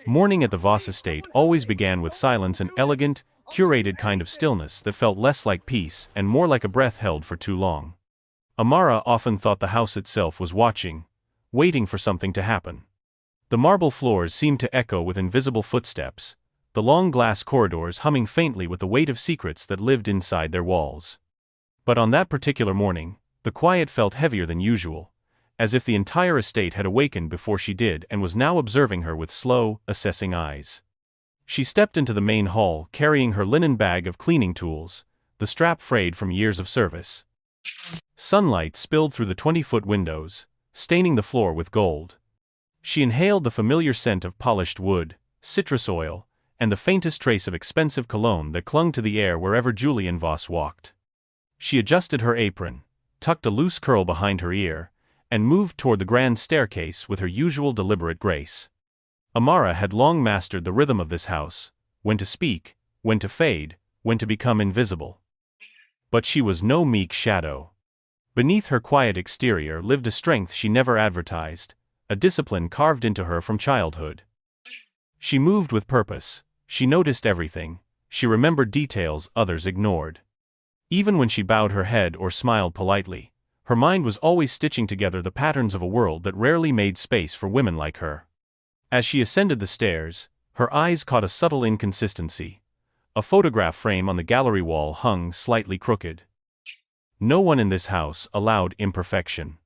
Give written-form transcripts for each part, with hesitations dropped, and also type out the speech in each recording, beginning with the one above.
Morning at the Voss estate always began with silence and elegant, curated kind of stillness that felt less like peace and more like a breath held for too long. Amara often thought the house itself was watching, waiting for something to happen. The marble floors seemed to echo with invisible footsteps, the long glass corridors humming faintly with the weight of secrets that lived inside their walls. But on that particular morning, the quiet felt heavier than usual, as if the entire estate had awakened before she did and was now observing her with slow, assessing eyes. She stepped into the main hall carrying her linen bag of cleaning tools, the strap frayed from years of service. Sunlight spilled through the 20-foot windows, staining the floor with gold. She inhaled the familiar scent of polished wood, citrus oil, and the faintest trace of expensive cologne that clung to the air wherever Julian Voss walked. She adjusted her apron, tucked a loose curl behind her ear, and moved toward the grand staircase with her usual deliberate grace. Amara had long mastered the rhythm of this house, when to speak, when to fade, when to become invisible. But she was no meek shadow. Beneath her quiet exterior lived a strength she never advertised, a discipline carved into her from childhood. She moved with purpose, she noticed everything, she remembered details others ignored. Even when she bowed her head or smiled politely, her mind was always stitching together the patterns of a world that rarely made space for women like her. As she ascended the stairs, her eyes caught a subtle inconsistency. A photograph frame on the gallery wall hung slightly crooked. No one in this house allowed imperfection.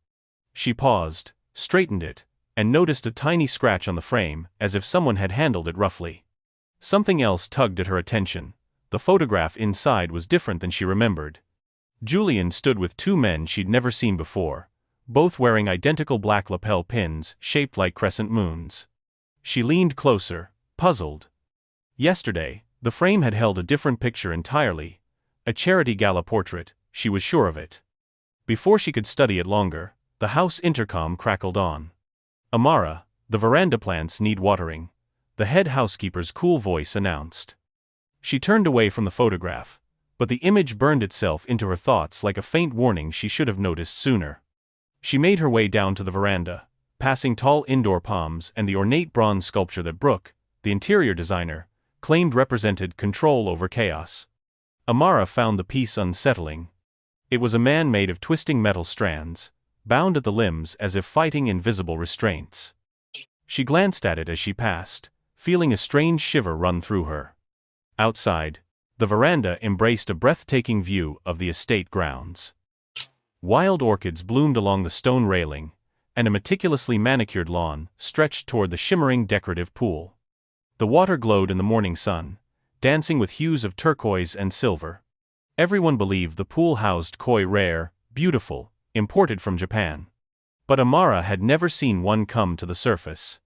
She paused, straightened it, and noticed a tiny scratch on the frame, as if someone had handled it roughly. Something else tugged at her attention. The photograph inside was different than she remembered. Julian stood with two men she'd never seen before, both wearing identical black lapel pins shaped like crescent moons. She leaned closer, puzzled. Yesterday, the frame had held a different picture entirely, a charity gala portrait, she was sure of it. Before she could study it longer, the house intercom crackled on. "Amara, the veranda plants need watering," the head housekeeper's cool voice announced. She turned away from the photograph, but the image burned itself into her thoughts like a faint warning she should have noticed sooner. She made her way down to the veranda, passing tall indoor palms and the ornate bronze sculpture that Brooke, the interior designer, claimed represented control over chaos. Amara found the piece unsettling. It was a man made of twisting metal strands, bound at the limbs as if fighting invisible restraints. She glanced at it as she passed, feeling a strange shiver run through her. Outside, the veranda embraced a breathtaking view of the estate grounds. Wild orchids bloomed along the stone railing, and a meticulously manicured lawn stretched toward the shimmering decorative pool. The water glowed in the morning sun, dancing with hues of turquoise and silver. Everyone believed the pool housed koi rare, beautiful, imported from Japan. But Amara had never seen one come to the surface.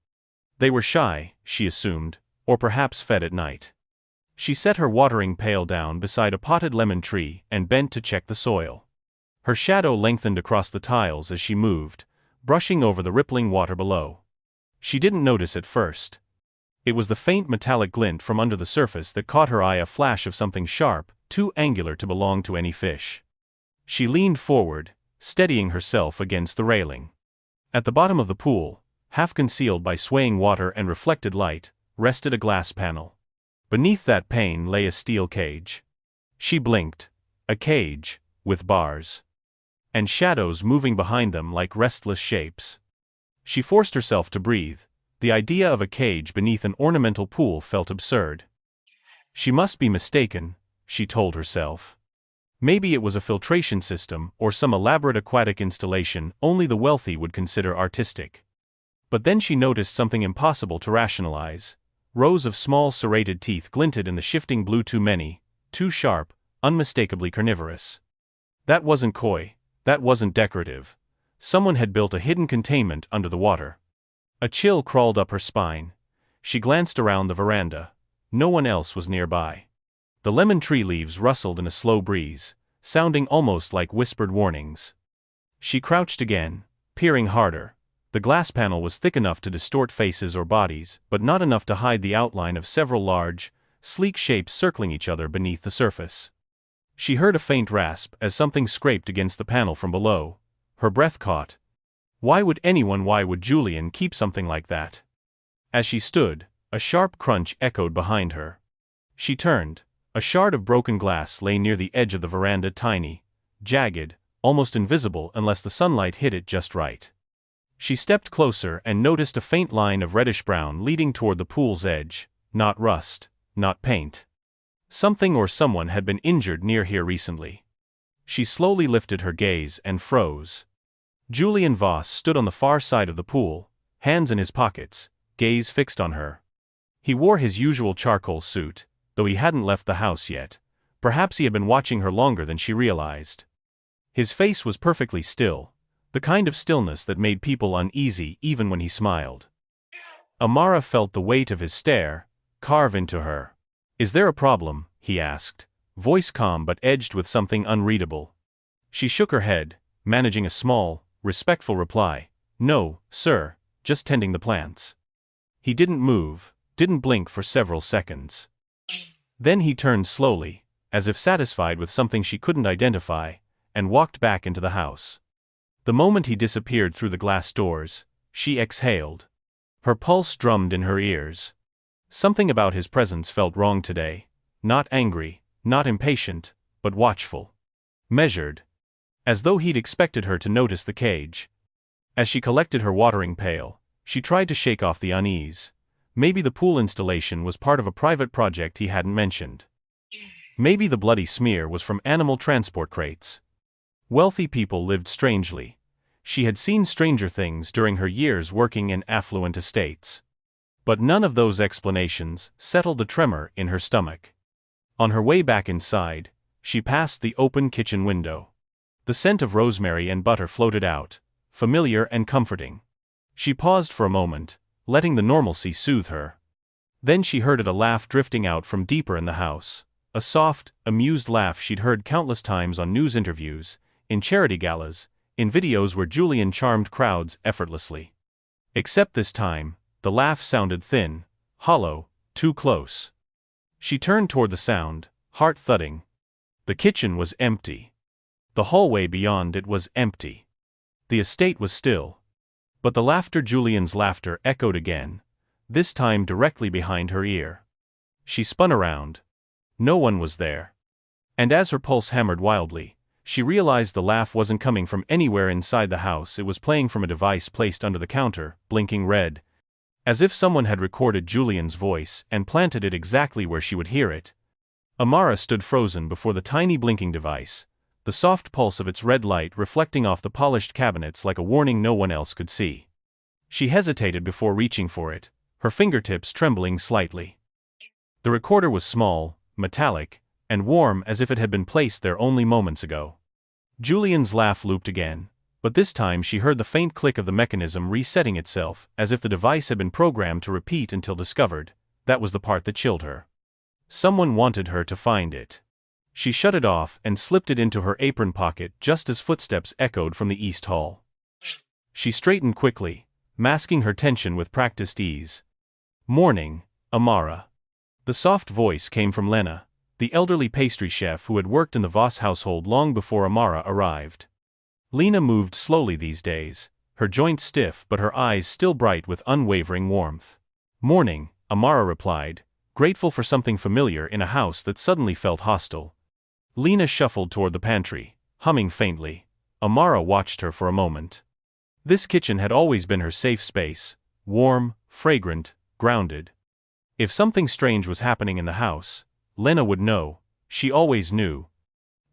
They were shy, she assumed, or perhaps fed at night. She set her watering pail down beside a potted lemon tree and bent to check the soil. Her shadow lengthened across the tiles as she moved, brushing over the rippling water below. She didn't notice at first. It was the faint metallic glint from under the surface that caught her eye, a flash of something sharp, too angular to belong to any fish. She leaned forward, steadying herself against the railing. At the bottom of the pool, half concealed by swaying water and reflected light, rested a glass panel. Beneath that pane lay a steel cage. She blinked. A cage, with bars. And shadows moving behind them like restless shapes. She forced herself to breathe. The idea of a cage beneath an ornamental pool felt absurd. She must be mistaken, she told herself. Maybe it was a filtration system or some elaborate aquatic installation only the wealthy would consider artistic. But then she noticed something impossible to rationalize. Rows of small serrated teeth glinted in the shifting blue, too many, too sharp, unmistakably carnivorous. That wasn't koi, that wasn't decorative. Someone had built a hidden containment under the water. A chill crawled up her spine. She glanced around the veranda. No one else was nearby. The lemon tree leaves rustled in a slow breeze, sounding almost like whispered warnings. She crouched again, peering harder. The glass panel was thick enough to distort faces or bodies, but not enough to hide the outline of several large, sleek shapes circling each other beneath the surface. She heard a faint rasp as something scraped against the panel from below. Her breath caught. Why would Julian keep something like that? As she stood, A sharp crunch echoed behind her. She turned. A shard of broken glass lay near the edge of the veranda, tiny, jagged, almost invisible unless the sunlight hit it just right. She stepped closer and noticed a faint line of reddish-brown leading toward the pool's edge. Not rust, not paint. Something or someone had been injured near here recently. She slowly lifted her gaze and froze. Julian Voss stood on the far side of the pool, hands in his pockets, gaze fixed on her. He wore his usual charcoal suit, though he hadn't left the house yet. Perhaps he had been watching her longer than she realized. His face was perfectly still, the kind of stillness that made people uneasy even when he smiled. Amara felt the weight of his stare carve into her. "Is there a problem?" he asked, voice calm but edged with something unreadable. She shook her head, managing a small, respectful reply. "No, sir, just tending the plants." He didn't move, didn't blink for several seconds. Then he turned slowly, as if satisfied with something she couldn't identify, and walked back into the house. The moment he disappeared through the glass doors, she exhaled. Her pulse drummed in her ears. Something about his presence felt wrong today. Not angry, not impatient, but watchful. Measured. As though he'd expected her to notice the cage. As she collected her watering pail, she tried to shake off the unease. Maybe the pool installation was part of a private project he hadn't mentioned. Maybe the bloody smear was from animal transport crates. Wealthy people lived strangely. She had seen stranger things during her years working in affluent estates. But none of those explanations settled the tremor in her stomach. On her way back inside, she passed the open kitchen window. The scent of rosemary and butter floated out, familiar and comforting. She paused for a moment, letting the normalcy soothe her. Then she heard a laugh drifting out from deeper in the house. A soft, amused laugh she'd heard countless times on news interviews, in charity galas, in videos where Julian charmed crowds effortlessly. Except this time, the laugh sounded thin, hollow, too close. She turned toward the sound, heart thudding. The kitchen was empty. The hallway beyond it was empty. The estate was still. But the laughter, Julian's laughter, echoed again, this time directly behind her ear. She spun around. No one was there. And as her pulse hammered wildly, she realized the laugh wasn't coming from anywhere inside the house. It was playing from a device placed under the counter, blinking red. As if someone had recorded Julian's voice and planted it exactly where she would hear it. Amara stood frozen before the tiny blinking device, the soft pulse of its red light reflecting off the polished cabinets like a warning no one else could see. She hesitated before reaching for it, her fingertips trembling slightly. The recorder was small, metallic, and warm as if it had been placed there only moments ago. Julian's laugh looped again, but this time she heard the faint click of the mechanism resetting itself, as if the device had been programmed to repeat until discovered. That was the part that chilled her. Someone wanted her to find it. She shut it off and slipped it into her apron pocket just as footsteps echoed from the east hall. She straightened quickly, masking her tension with practiced ease. "Morning, Amara." The soft voice came from Lena, the elderly pastry chef who had worked in the Voss household long before Amara arrived. Lena moved slowly these days, her joints stiff but her eyes still bright with unwavering warmth. "Morning," Amara replied, grateful for something familiar in a house that suddenly felt hostile. Lena shuffled toward the pantry, humming faintly. Amara watched her for a moment. This kitchen had always been her safe space, warm, fragrant, grounded. If something strange was happening in the house, Lena would know. She always knew.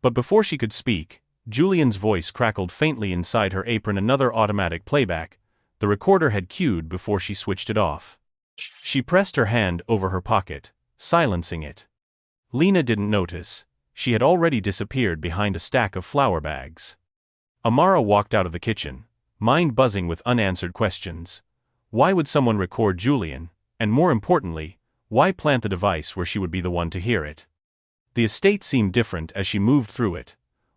But before she could speak, Julian's voice crackled faintly inside her apron, another automatic playback. The recorder had cued before she switched it off. She pressed her hand over her pocket, silencing it. Lena didn't notice. She had already disappeared behind a stack of flour bags. Amara walked out of the kitchen, mind buzzing with unanswered questions. Why would someone record Julian, and more importantly, why plant the device where she would be the one to hear it? The estate seemed different as she moved through it.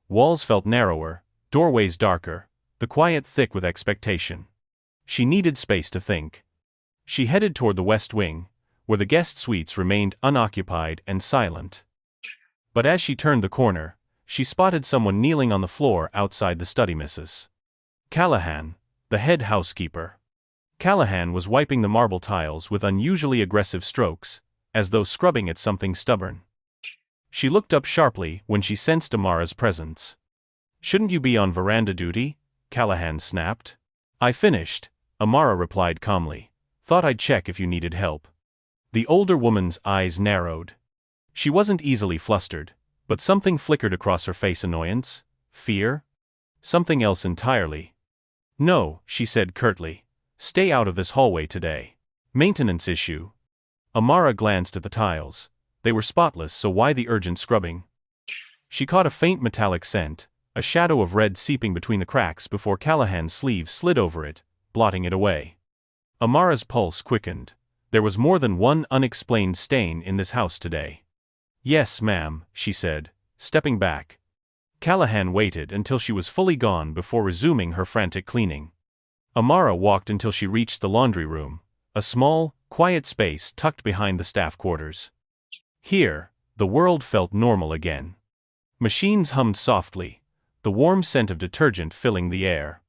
Walls felt narrower, doorways darker, the quiet thick with expectation. She needed space to think. She headed toward the west wing, where the guest suites remained unoccupied and silent. But as she turned the corner, she spotted someone kneeling on the floor outside the study. Mrs. Callahan, the head housekeeper. Callahan was wiping the marble tiles with unusually aggressive strokes, as though scrubbing at something stubborn. She looked up sharply when she sensed Amara's presence. "Shouldn't you be on veranda duty?" Callahan snapped. "I finished," Amara replied calmly. "Thought I'd check if you needed help." The older woman's eyes narrowed. She wasn't easily flustered, but something flickered across her face: annoyance? Fear? Something else entirely. "No," she said curtly. "Stay out of this hallway today. Maintenance issue." Amara glanced at the tiles. They were spotless, so why the urgent scrubbing? She caught a faint metallic scent, a shadow of red seeping between the cracks before Callahan's sleeve slid over it, blotting it away. Amara's pulse quickened. There was more than one unexplained stain in this house today. "Yes, ma'am," she said, stepping back. Callahan waited until she was fully gone before resuming her frantic cleaning. Amara walked until she reached the laundry room, a small, quiet space tucked behind the staff quarters. Here, the world felt normal again. Machines hummed softly, the warm scent of detergent filling the air.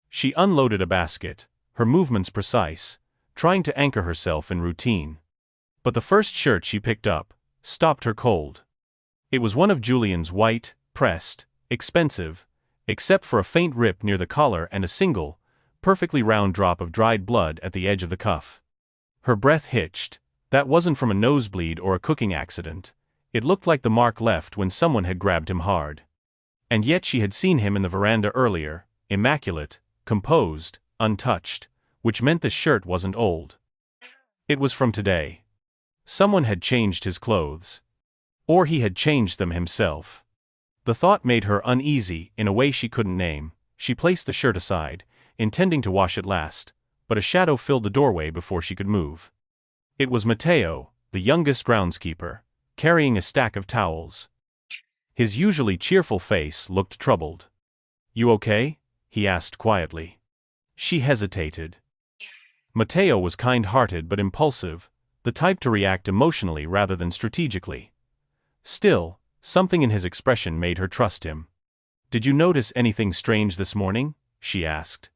She unloaded a basket, her movements precise, trying to anchor herself in routine. But the first shirt she picked up stopped her cold. It was one of Julian's white, pressed, expensive, except for a faint rip near the collar and a single, perfectly round drop of dried blood at the edge of the cuff. Her breath hitched. That wasn't from a nosebleed or a cooking accident. It looked like the mark left when someone had grabbed him hard. And yet she had seen him in the veranda earlier, immaculate, composed, untouched, which meant the shirt wasn't old. It was from today. Someone had changed his clothes. Or he had changed them himself. The thought made her uneasy in a way she couldn't name. She placed the shirt aside, intending to wash it last, but a shadow filled the doorway before she could move. It was Mateo, the youngest groundskeeper, carrying a stack of towels. His usually cheerful face looked troubled. "You okay?" he asked quietly. She hesitated. Mateo was kind-hearted but impulsive, the type to react emotionally rather than strategically. Still, something in his expression made her trust him. "Did you notice anything strange this morning?" she asked.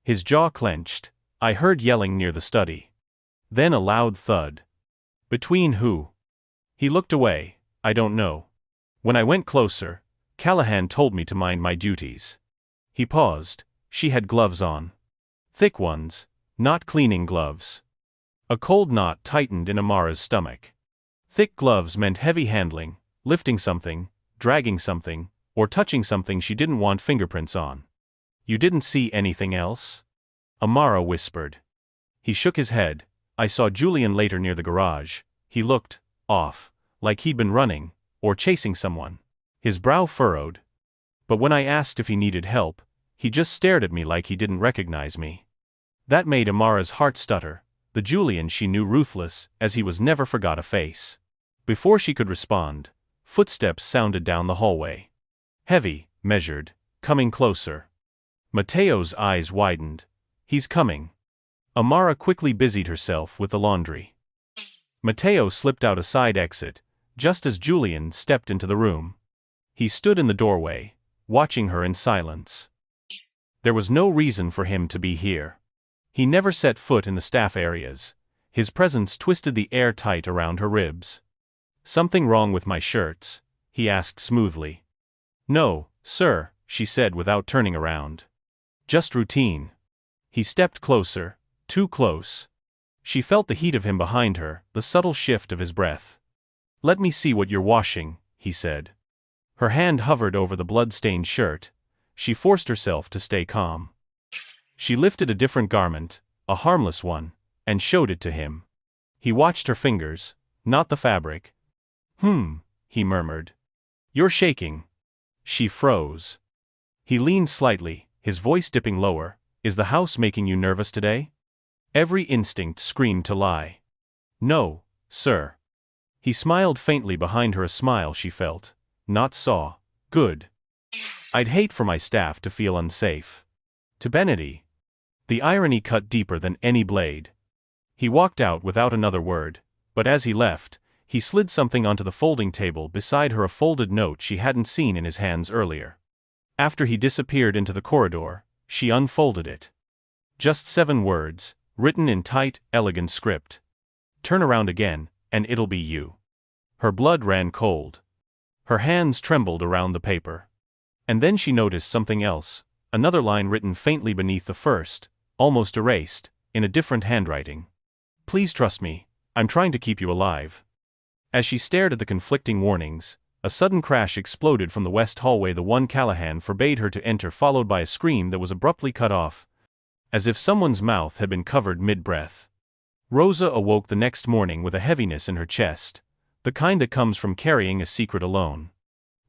His jaw clenched. "I heard yelling near the study." Then a loud thud. "Between who?" He looked away. "I don't know. When I went closer, Callahan told me to mind my duties." He paused. She had gloves on. Thick ones, not cleaning gloves. A cold knot tightened in Amara's stomach. Thick gloves meant heavy handling, lifting something, dragging something, or touching something she didn't want fingerprints on. "You didn't see anything else?" Amara whispered. He shook his head. "I saw Julian later near the garage. He looked off, like he'd been running, or chasing someone." His brow furrowed. "But when I asked if he needed help, he just stared at me like he didn't recognize me." That made Amara's heart stutter. The Julian she knew, ruthless as he was, never forgot a face. Before she could respond, footsteps sounded down the hallway. Heavy, measured, coming closer. Mateo's eyes widened. "He's coming." Amara quickly busied herself with the laundry. Mateo slipped out a side exit, just as Julian stepped into the room. He stood in the doorway, watching her in silence. There was no reason for him to be here. He never set foot in the staff areas. His presence twisted the air tight around her ribs. "Something wrong with my shirts?" he asked smoothly. "No, sir," she said without turning around. "Just routine." He stepped closer, too close. She felt the heat of him behind her, the subtle shift of his breath. "Let me see what you're washing," he said. Her hand hovered over the blood-stained shirt. She forced herself to stay calm. She lifted a different garment, a harmless one, and showed it to him. He watched her fingers, not the fabric. He murmured. "You're shaking." She froze. He leaned slightly, his voice dipping lower. "Is the house making you nervous today?" Every instinct screamed to lie. "No, sir." He smiled faintly behind her, a smile she felt, not saw. "Good. I'd hate for my staff to feel unsafe." To Benedy. The irony cut deeper than any blade. He walked out without another word, but as he left, he slid something onto the folding table beside her, a folded note she hadn't seen in his hands earlier. After he disappeared into the corridor, she unfolded it. Just 7 words, written in tight, elegant script. Turn around again, and it'll be you. Her blood ran cold. Her hands trembled around the paper. And then she noticed something else, another line written faintly beneath the first, almost erased, in a different handwriting. Please trust me, I'm trying to keep you alive. As she stared at the conflicting warnings, a sudden crash exploded from the west hallway. The one Callahan forbade her to enter, followed by a scream that was abruptly cut off, as if someone's mouth had been covered mid-breath. Rosa awoke the next morning with a heaviness in her chest, the kind that comes from carrying a secret alone.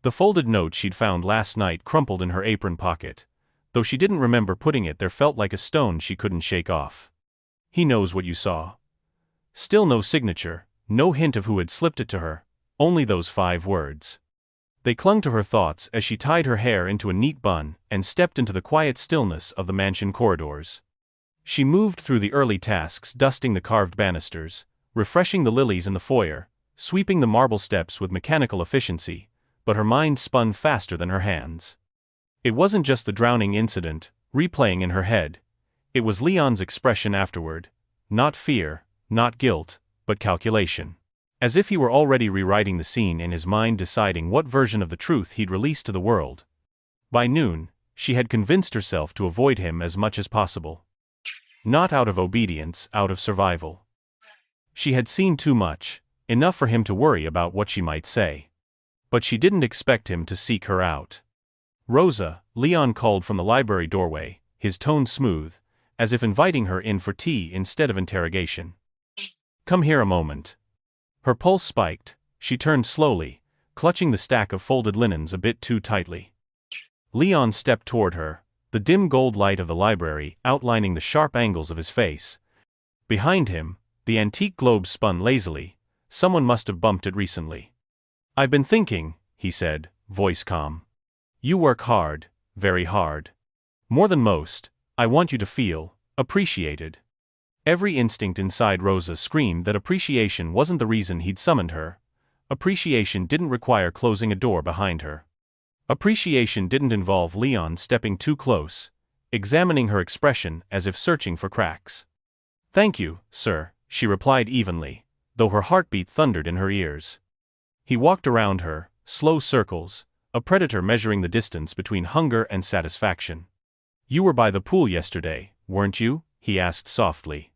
The folded note she'd found last night crumpled in her apron pocket. Though she didn't remember putting it there, felt like a stone she couldn't shake off. He knows what you saw. Still no signature, no hint of who had slipped it to her, only those 5 words. They clung to her thoughts as she tied her hair into a neat bun and stepped into the quiet stillness of the mansion corridors. She moved through the early tasks, dusting the carved banisters, refreshing the lilies in the foyer, sweeping the marble steps with mechanical efficiency, but her mind spun faster than her hands. It wasn't just the drowning incident, replaying in her head. It was Leon's expression afterward. Not fear, not guilt, but calculation. As if he were already rewriting the scene in his mind, deciding what version of the truth he'd release to the world. By noon, she had convinced herself to avoid him as much as possible. Not out of obedience, out of survival. She had seen too much, enough for him to worry about what she might say. But she didn't expect him to seek her out. Rosa, Leon called from the library doorway, his tone smooth, as if inviting her in for tea instead of interrogation. Come here a moment. Her pulse spiked. She turned slowly, clutching the stack of folded linens a bit too tightly. Leon stepped toward her, the dim gold light of the library outlining the sharp angles of his face. Behind him, the antique globe spun lazily. Someone must have bumped it recently. I've been thinking, he said, voice calm. You work hard, very hard. More than most. I want you to feel appreciated. Every instinct inside Rosa screamed that appreciation wasn't the reason he'd summoned her. Appreciation didn't require closing a door behind her. Appreciation didn't involve Leon stepping too close, examining her expression as if searching for cracks. Thank you, sir, she replied evenly, though her heartbeat thundered in her ears. He walked around her, slow circles, a predator measuring the distance between hunger and satisfaction. You were by the pool yesterday, weren't you? He asked softly.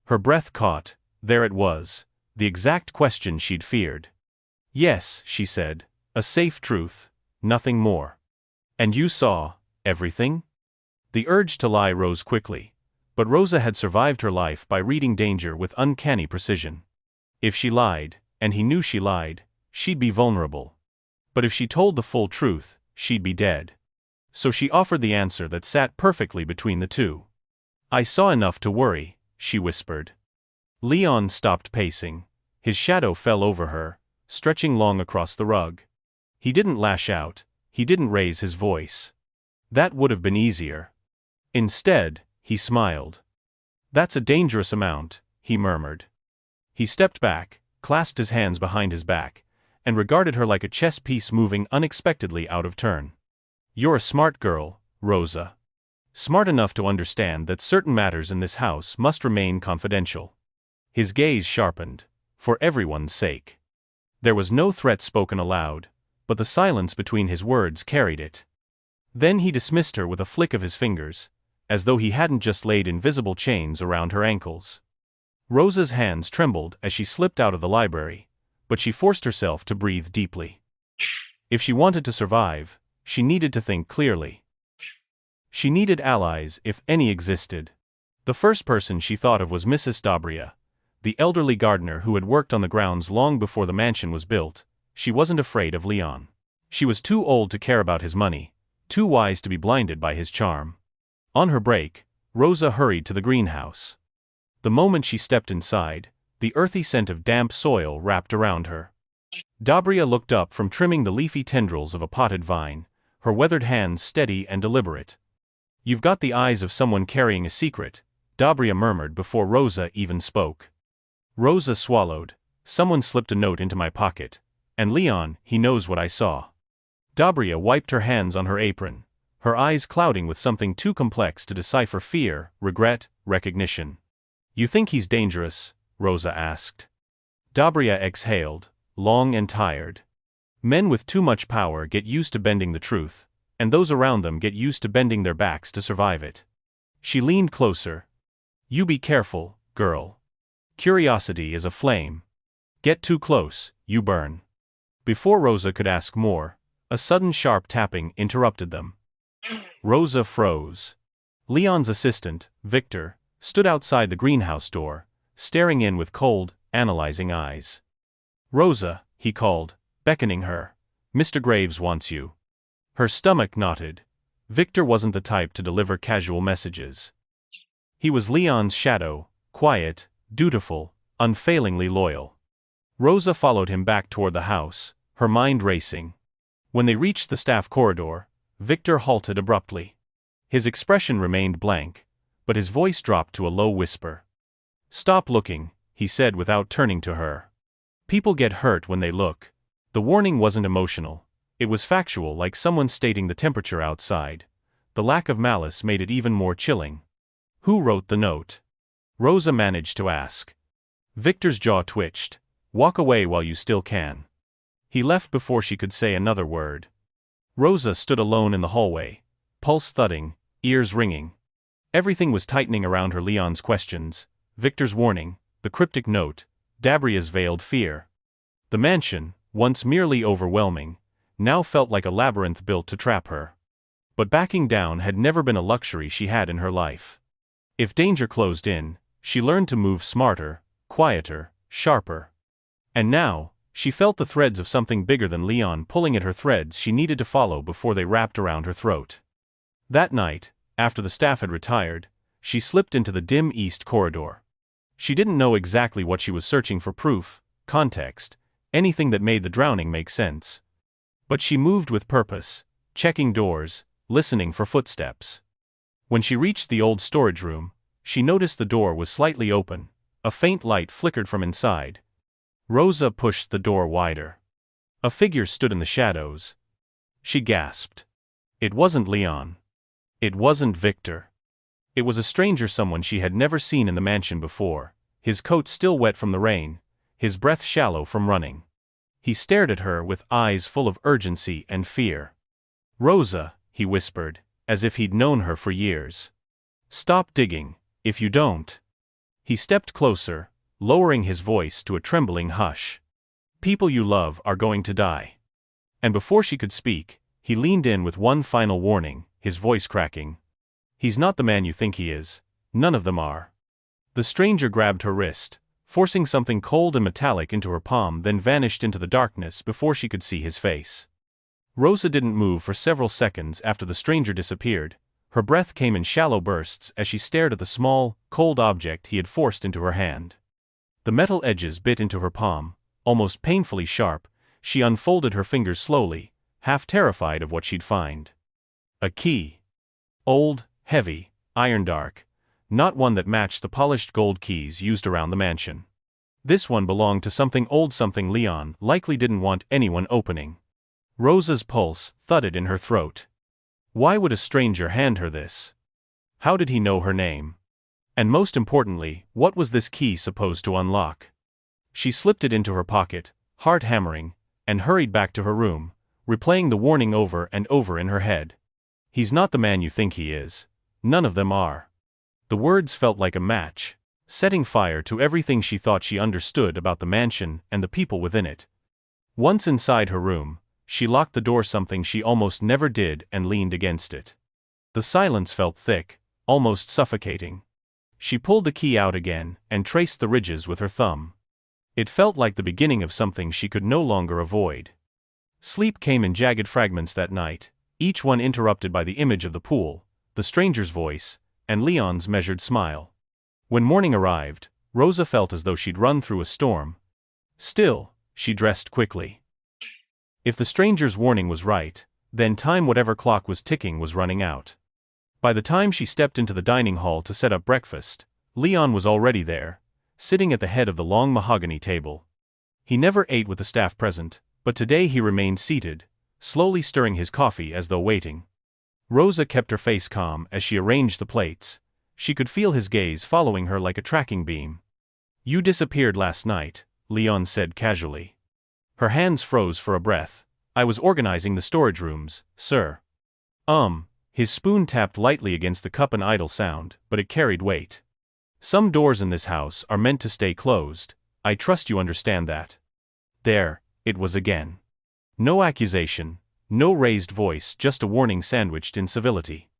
Her breath caught. There it was, the exact question she'd feared. Yes, she said, a safe truth, nothing more. And you saw everything? The urge to lie rose quickly, but Rosa had survived her life by reading danger with uncanny precision. If she lied, and he knew she lied, she'd be vulnerable. But if she told the full truth, she'd be dead. So she offered the answer that sat perfectly between the two. I saw enough to worry, she whispered. Leon stopped pacing. His shadow fell over her, stretching long across the rug. He didn't lash out, he didn't raise his voice. That would have been easier. Instead, he smiled. That's a dangerous amount, he murmured. He stepped back, clasped his hands behind his back, and regarded her like a chess piece moving unexpectedly out of turn. You're a smart girl, Rosa. Smart enough to understand that certain matters in this house must remain confidential. His gaze sharpened. For everyone's sake. There was no threat spoken aloud, but the silence between his words carried it. Then he dismissed her with a flick of his fingers, as though he hadn't just laid invisible chains around her ankles. Rosa's hands trembled as she slipped out of the library, but she forced herself to breathe deeply. If she wanted to survive, she needed to think clearly. She needed allies, if any existed. The first person she thought of was Mrs. Dobria, the elderly gardener who had worked on the grounds long before the mansion was built. She wasn't afraid of Leon. She was too old to care about his money, too wise to be blinded by his charm. On her break, Rosa hurried to the greenhouse. The moment she stepped inside, the earthy scent of damp soil wrapped around her. Dobria looked up from trimming the leafy tendrils of a potted vine, her weathered hands steady and deliberate. You've got the eyes of someone carrying a secret, Dobria murmured before Rosa even spoke. Rosa swallowed. Someone slipped a note into my pocket. And Leon, he knows what I saw. Dobria wiped her hands on her apron. her eyes clouding with something too complex to decipher: fear, regret, recognition. "You think he's dangerous?" Rosa asked. Dabria exhaled, long and tired. Men with too much power get used to bending the truth, and those around them get used to bending their backs to survive it. She leaned closer. "You be careful, girl. Curiosity is a flame. Get too close, you burn." Before Rosa could ask more, a sudden sharp tapping interrupted them. Rosa froze. Leon's assistant, Victor, stood outside the greenhouse door, staring in with cold, analyzing eyes. "Rosa," he called, beckoning her. "Mr. Graves wants you." Her stomach knotted. Victor wasn't the type to deliver casual messages. He was Leon's shadow, quiet, dutiful, unfailingly loyal. Rosa followed him back toward the house, her mind racing. When they reached the staff corridor, Victor halted abruptly. His expression remained blank, but his voice dropped to a low whisper. "Stop looking," he said without turning to her. "People get hurt when they look." The warning wasn't emotional. It was factual, like someone stating the temperature outside. The lack of malice made it even more chilling. "Who wrote the note?" Rosa managed to ask. Victor's jaw twitched. "Walk away while you still can." He left before she could say another word. Rosa stood alone in the hallway, pulse thudding, ears ringing. Everything was tightening around her: Leon's questions, Victor's warning, the cryptic note, Dabria's veiled fear. The mansion, once merely overwhelming, now felt like a labyrinth built to trap her. But backing down had never been a luxury she had in her life. If danger closed in, she learned to move smarter, quieter, sharper. And now, she felt the threads of something bigger than Leon pulling at her, threads she needed to follow before they wrapped around her throat. That night, after the staff had retired, she slipped into the dim east corridor. She didn't know exactly what she was searching for: proof, context, anything that made the drowning make sense. But she moved with purpose, checking doors, listening for footsteps. When she reached the old storage room, she noticed the door was slightly open. A faint light flickered from inside. Rosa pushed the door wider. A figure stood in the shadows. She gasped. It wasn't Leon. It wasn't Victor. It was a stranger, someone she had never seen in the mansion before, his coat still wet from the rain, his breath shallow from running. He stared at her with eyes full of urgency and fear. "Rosa," he whispered, as if he'd known her for years. "Stop digging, if you don't." He stepped closer, lowering his voice to a trembling hush. "People you love are going to die." And before she could speak, he leaned in with one final warning, his voice cracking. "He's not the man you think he is. None of them are." The stranger grabbed her wrist, forcing something cold and metallic into her palm, then vanished into the darkness before she could see his face. Rosa didn't move for several seconds after the stranger disappeared. Her breath came in shallow bursts as she stared at the small, cold object he had forced into her hand. The metal edges bit into her palm, almost painfully sharp. She unfolded her fingers slowly, half terrified of what she'd find. A key. Old, heavy, iron-dark. Not one that matched the polished gold keys used around the mansion. This one belonged to something old, something Leon likely didn't want anyone opening. Rosa's pulse thudded in her throat. Why would a stranger hand her this? How did he know her name? And most importantly, what was this key supposed to unlock? She slipped it into her pocket, heart hammering, and hurried back to her room, replaying the warning over and over in her head. "He's not the man you think he is. None of them are." The words felt like a match, setting fire to everything she thought she understood about the mansion and the people within it. Once inside her room, she locked the door, something she almost never did, and leaned against it. The silence felt thick, almost suffocating. She pulled the key out again and traced the ridges with her thumb. It felt like the beginning of something she could no longer avoid. Sleep came in jagged fragments that night, each one interrupted by the image of the pool, the stranger's voice, and Leon's measured smile. When morning arrived, Rosa felt as though she'd run through a storm. Still, she dressed quickly. If the stranger's warning was right, then time, whatever clock was ticking, was running out. By the time she stepped into the dining hall to set up breakfast, Leon was already there, sitting at the head of the long mahogany table. He never ate with the staff present, but today he remained seated, slowly stirring his coffee as though waiting. Rosa kept her face calm as she arranged the plates. She could feel his gaze following her like a tracking beam. "You disappeared last night," Leon said casually. Her hands froze for a breath. "I was organizing the storage rooms, sir." His spoon tapped lightly against the cup, an idle sound, but it carried weight. "Some doors in this house are meant to stay closed. I trust you understand that." There, it was again. No accusation, no raised voice, just a warning sandwiched in civility.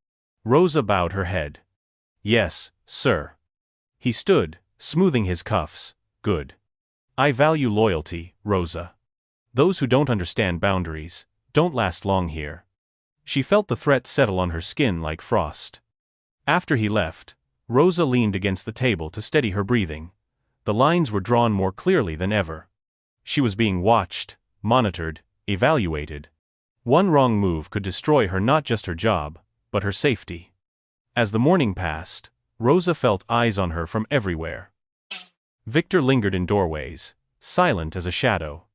Rosa bowed her head. "Yes, sir." He stood, smoothing his cuffs. "Good. I value loyalty, Rosa. Those who don't understand boundaries don't last long here." She felt the threat settle on her skin like frost. After he left, Rosa leaned against the table to steady her breathing. The lines were drawn more clearly than ever. She was being watched, monitored, evaluated. One wrong move could destroy her, not just her job, but her safety. As the morning passed, Rosa felt eyes on her from everywhere. Victor lingered in doorways, silent as a shadow.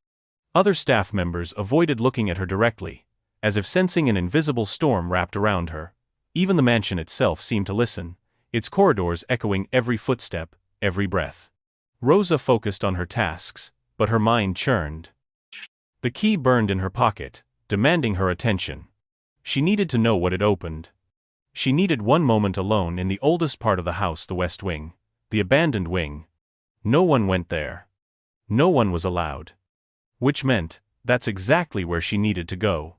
Other staff members avoided looking at her directly, as if sensing an invisible storm wrapped around her. Even the mansion itself seemed to listen, its corridors echoing every footstep, every breath. Rosa focused on her tasks, but her mind churned. The key burned in her pocket, demanding her attention. She needed to know what it opened. She needed one moment alone in the oldest part of the house, the West Wing, the abandoned wing. No one went there. No one was allowed. Which meant, that's exactly where she needed to go.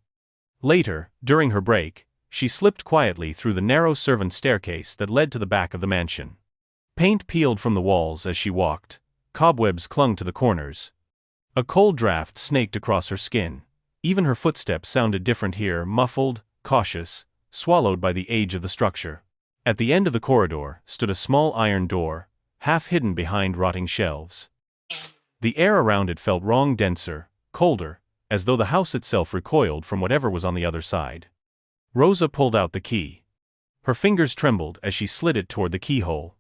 Later, during her break, she slipped quietly through the narrow servant staircase that led to the back of the mansion. Paint peeled from the walls as she walked, cobwebs clung to the corners. A cold draft snaked across her skin. Even her footsteps sounded different here, muffled, cautious, swallowed by the age of the structure. At the end of the corridor stood a small iron door, half hidden behind rotting shelves. The air around it felt wrong, denser, colder, as though the house itself recoiled from whatever was on the other side. Rosa pulled out the key. Her fingers trembled as she slid it toward the keyhole.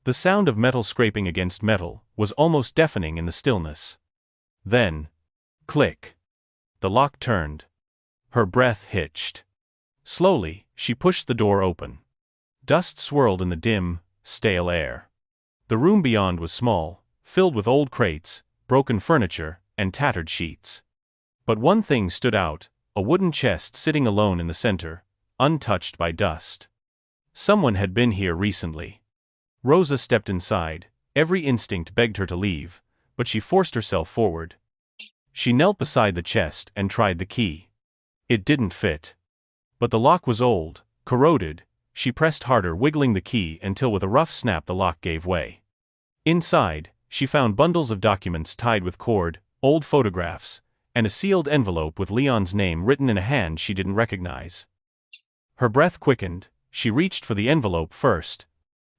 The sound of metal scraping against metal was almost deafening in the stillness. Then, click. The lock turned. Her breath hitched. Slowly, she pushed the door open. Dust swirled in the dim, stale air. The room beyond was small, filled with old crates, broken furniture, and tattered sheets. But one thing stood out, a wooden chest sitting alone in the center, untouched by dust. Someone had been here recently. Rosa stepped inside. Every instinct begged her to leave, but she forced herself forward. She knelt beside the chest and tried the key. It didn't fit. But the lock was old, corroded. She pressed harder, wiggling the key until with a rough snap the lock gave way. Inside, she found bundles of documents tied with cord, old photographs, and a sealed envelope with Leon's name written in a hand she didn't recognize. Her breath quickened. She reached for the envelope first.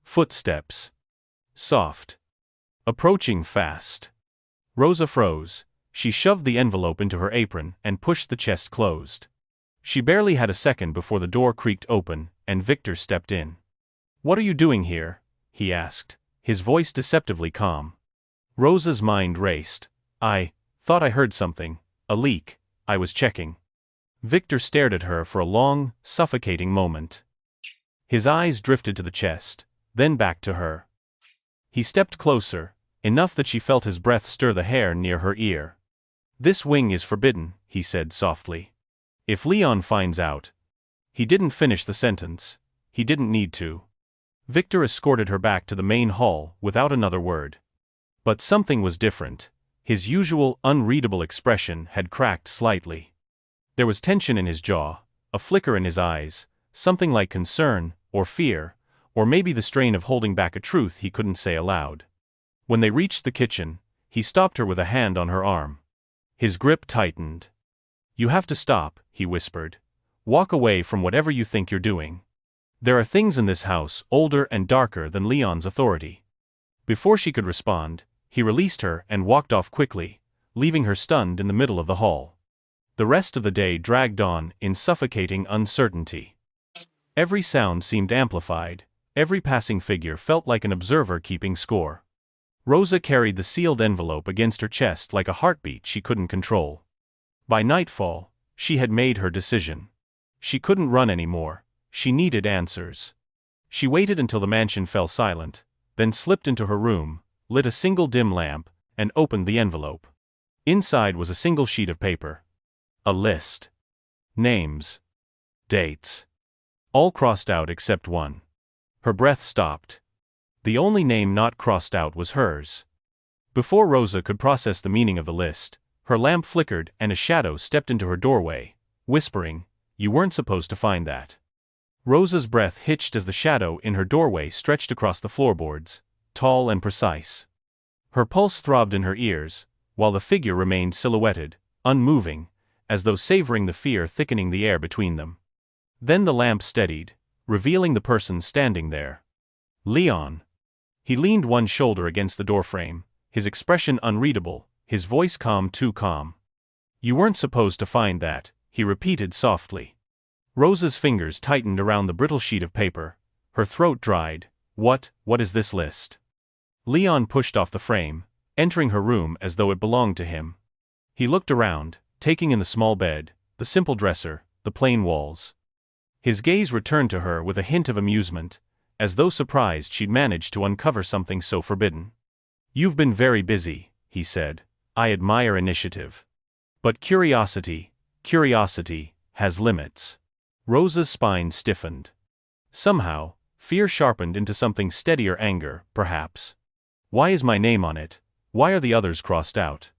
Footsteps. Soft. Approaching fast. Rosa froze. She shoved the envelope into her apron and pushed the chest closed. She barely had a second before the door creaked open, and Victor stepped in. "What are you doing here?" he asked, his voice deceptively calm. Rosa's mind raced. "I thought I heard something. A leak. I was checking." Victor stared at her for a long, suffocating moment. His eyes drifted to the chest, then back to her. He stepped closer, enough that she felt his breath stir the hair near her ear. "This wing is forbidden," he said softly. "If Leon finds out..." He didn't finish the sentence. He didn't need to. Victor escorted her back to the main hall without another word. But something was different. His usual, unreadable expression had cracked slightly. There was tension in his jaw, a flicker in his eyes, something like concern, or fear, or maybe the strain of holding back a truth he couldn't say aloud. When they reached the kitchen, he stopped her with a hand on her arm. His grip tightened. "You have to stop," he whispered. "Walk away from whatever you think you're doing. There are things in this house older and darker than Leon's authority." Before she could respond, he released her and walked off quickly, leaving her stunned in the middle of the hall. The rest of the day dragged on in suffocating uncertainty. Every sound seemed amplified, every passing figure felt like an observer keeping score. Rosa carried the sealed envelope against her chest like a heartbeat she couldn't control. By nightfall, she had made her decision. She couldn't run anymore. She needed answers. She waited until the mansion fell silent, then slipped into her room, lit a single dim lamp, and opened the envelope. Inside was a single sheet of paper. A list. Names. Dates. All crossed out except one. Her breath stopped. The only name not crossed out was hers. Before Rosa could process the meaning of the list, her lamp flickered and a shadow stepped into her doorway, whispering, "You weren't supposed to find that." Rosa's breath hitched as the shadow in her doorway stretched across the floorboards, tall and precise. Her pulse throbbed in her ears, while the figure remained silhouetted, unmoving, as though savoring the fear thickening the air between them. Then the lamp steadied, revealing the person standing there. Leon. He leaned one shoulder against the doorframe, his expression unreadable, his voice calm, too calm. "You weren't supposed to find that," he repeated softly. Rosa's fingers tightened around the brittle sheet of paper. Her throat dried. What is this list?" Leon pushed off the frame, entering her room as though it belonged to him. He looked around, taking in the small bed, the simple dresser, the plain walls. His gaze returned to her with a hint of amusement, as though surprised she'd managed to uncover something so forbidden. "You've been very busy," he said. "I admire initiative. But curiosity has limits." Rosa's spine stiffened. Somehow, fear sharpened into something steadier, anger, perhaps. "Why is my name on it? Why are the others crossed out?"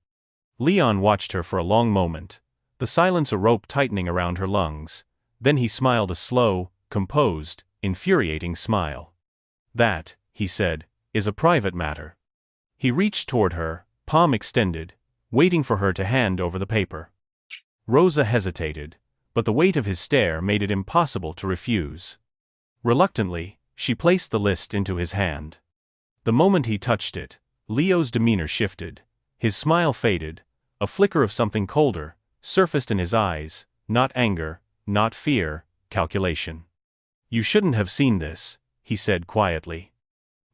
Leon watched her for a long moment, the silence a rope tightening around her lungs. Then he smiled, a slow, composed, infuriating smile. "That," he said, "is a private matter." He reached toward her, palm extended, waiting for her to hand over the paper. Rosa hesitated, but the weight of his stare made it impossible to refuse. Reluctantly, she placed the list into his hand. The moment he touched it, Leo's demeanor shifted. His smile faded. A flicker of something colder surfaced in his eyes, not anger, not fear, calculation. "You shouldn't have seen this," he said quietly.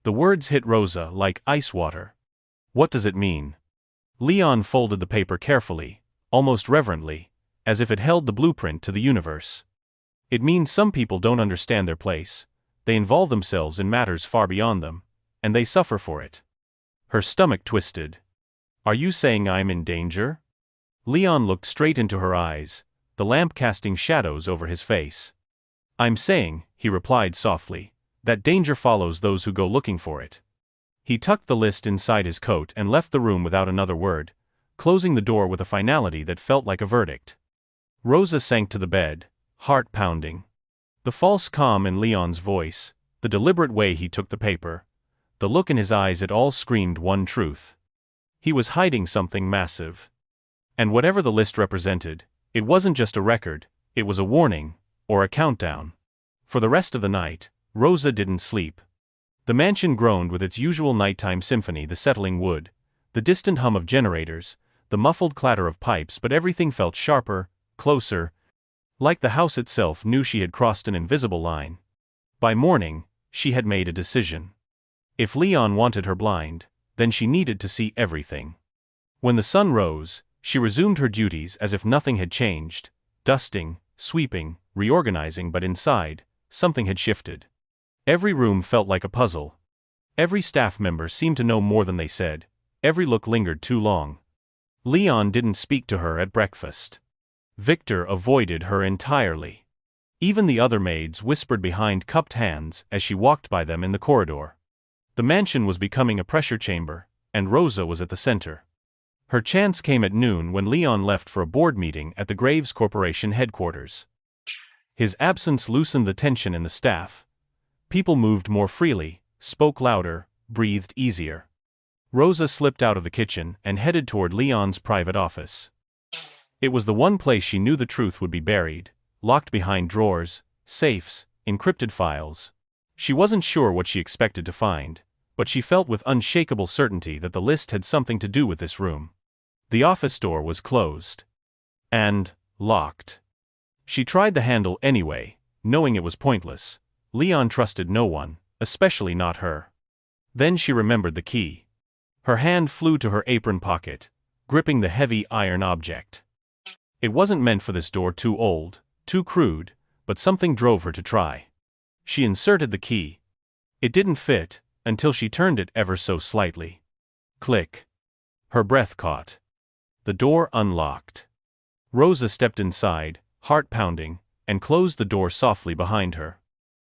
The words hit Rosa like ice water. "What does it mean?" Leon folded the paper carefully, almost reverently, as if it held the blueprint to the universe. "It means some people don't understand their place, they involve themselves in matters far beyond them, and they suffer for it." Her stomach twisted. "Are you saying I'm in danger?" Leon looked straight into her eyes, the lamp casting shadows over his face. "I'm saying," he replied softly, "that danger follows those who go looking for it." He tucked the list inside his coat and left the room without another word, closing the door with a finality that felt like a verdict. Rosa sank to the bed, heart pounding. The false calm in Leon's voice, the deliberate way he took the paper, the look in his eyes, it all screamed one truth. He was hiding something massive. And whatever the list represented, it wasn't just a record, it was a warning, or a countdown. For the rest of the night, Rosa didn't sleep. The mansion groaned with its usual nighttime symphony, the settling wood, the distant hum of generators, the muffled clatter of pipes, but everything felt sharper, closer, like the house itself knew she had crossed an invisible line. By morning, she had made a decision. If Leon wanted her blind, then she needed to see everything. When the sun rose, she resumed her duties as if nothing had changed, dusting, sweeping, reorganizing, but inside, something had shifted. Every room felt like a puzzle. Every staff member seemed to know more than they said. Every look lingered too long. Leon didn't speak to her at breakfast. Victor avoided her entirely. Even the other maids whispered behind cupped hands as she walked by them in the corridor. The mansion was becoming a pressure chamber, and Rosa was at the center. Her chance came at noon when Leon left for a board meeting at the Graves Corporation headquarters. His absence loosened the tension in the staff. People moved more freely, spoke louder, breathed easier. Rosa slipped out of the kitchen and headed toward Leon's private office. It was the one place she knew the truth would be buried, locked behind drawers, safes, encrypted files. She wasn't sure what she expected to find, but she felt with unshakable certainty that the list had something to do with this room. The office door was closed. And locked. She tried the handle anyway, knowing it was pointless. Leon trusted no one, especially not her. Then she remembered the key. Her hand flew to her apron pocket, gripping the heavy iron object. It wasn't meant for this door, too old, Too crude, but something drove her to try. She inserted the key. It didn't fit, until she turned it ever so slightly. Click. Her breath caught. The door unlocked. Rosa stepped inside, heart pounding, and closed the door softly behind her.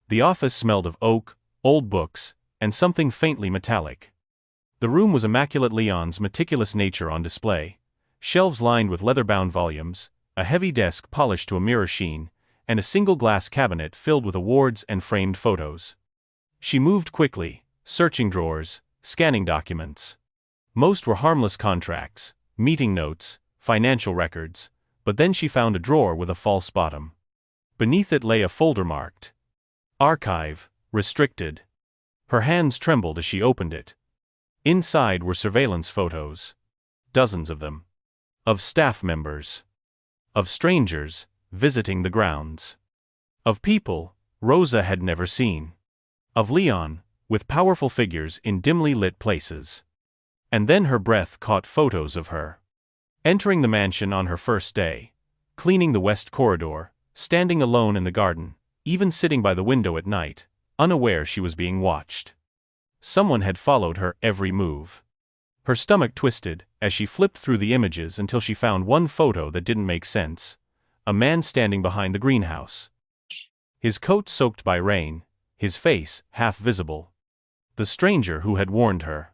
The office smelled of oak, old books, and something faintly metallic. The room was immaculate, Leon's meticulous nature on display, shelves lined with leather-bound volumes, a heavy desk polished to a mirror sheen, and a single glass cabinet filled with awards and framed photos. She moved quickly, searching drawers, scanning documents. Most were harmless contracts, meeting notes, financial records, but then she found a drawer with a false bottom. Beneath it lay a folder marked Archive, Restricted. Her hands trembled as she opened it. Inside were surveillance photos. Dozens of them. Of staff members. Of strangers, visiting the grounds. Of people Rosa had never seen. Of Leon, with powerful figures in dimly lit places. And then her breath caught photos of her. Entering the mansion on her first day. Cleaning the west corridor, standing alone in the garden, even sitting by the window at night, unaware she was being watched. Someone had followed her every move. Her stomach twisted as she flipped through the images until she found one photo that didn't make sense. A man standing behind the greenhouse. His coat soaked by rain, his face half visible. The stranger who had warned her.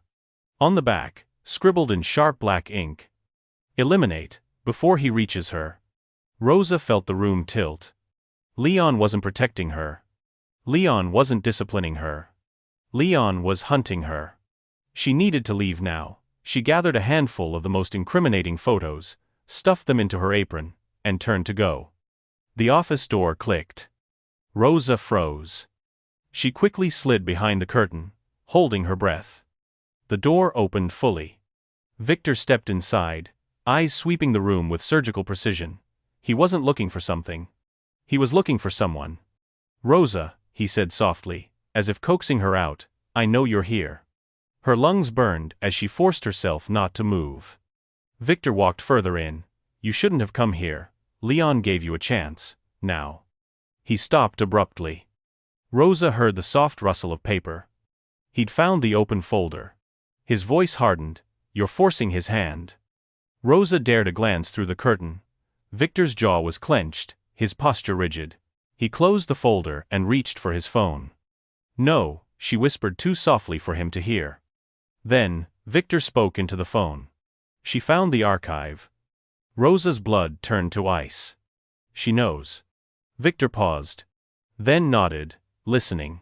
On the back, scribbled in sharp black ink. Eliminate, before he reaches her. Rosa felt the room tilt. Leon wasn't protecting her. Leon wasn't disciplining her. Leon was hunting her. She needed to leave now. She gathered a handful of the most incriminating photos, stuffed them into her apron, and turned to go. The office door clicked. Rosa froze. She quickly slid behind the curtain, holding her breath. The door opened fully. Victor stepped inside, eyes sweeping the room with surgical precision. He wasn't looking for something. He was looking for someone. Rosa, he said softly, as if coaxing her out, I know you're here. Her lungs burned as she forced herself not to move. Victor walked further in. You shouldn't have come here. Leon gave you a chance, now. He stopped abruptly. Rosa heard the soft rustle of paper. He'd found the open folder. His voice hardened. You're forcing his hand. Rosa dared a glance through the curtain. Victor's jaw was clenched, his posture rigid. He closed the folder and reached for his phone. No, she whispered too softly for him to hear. Then, Victor spoke into the phone. She found the archive. Rosa's blood turned to ice. She knows. Victor paused. Then nodded, listening.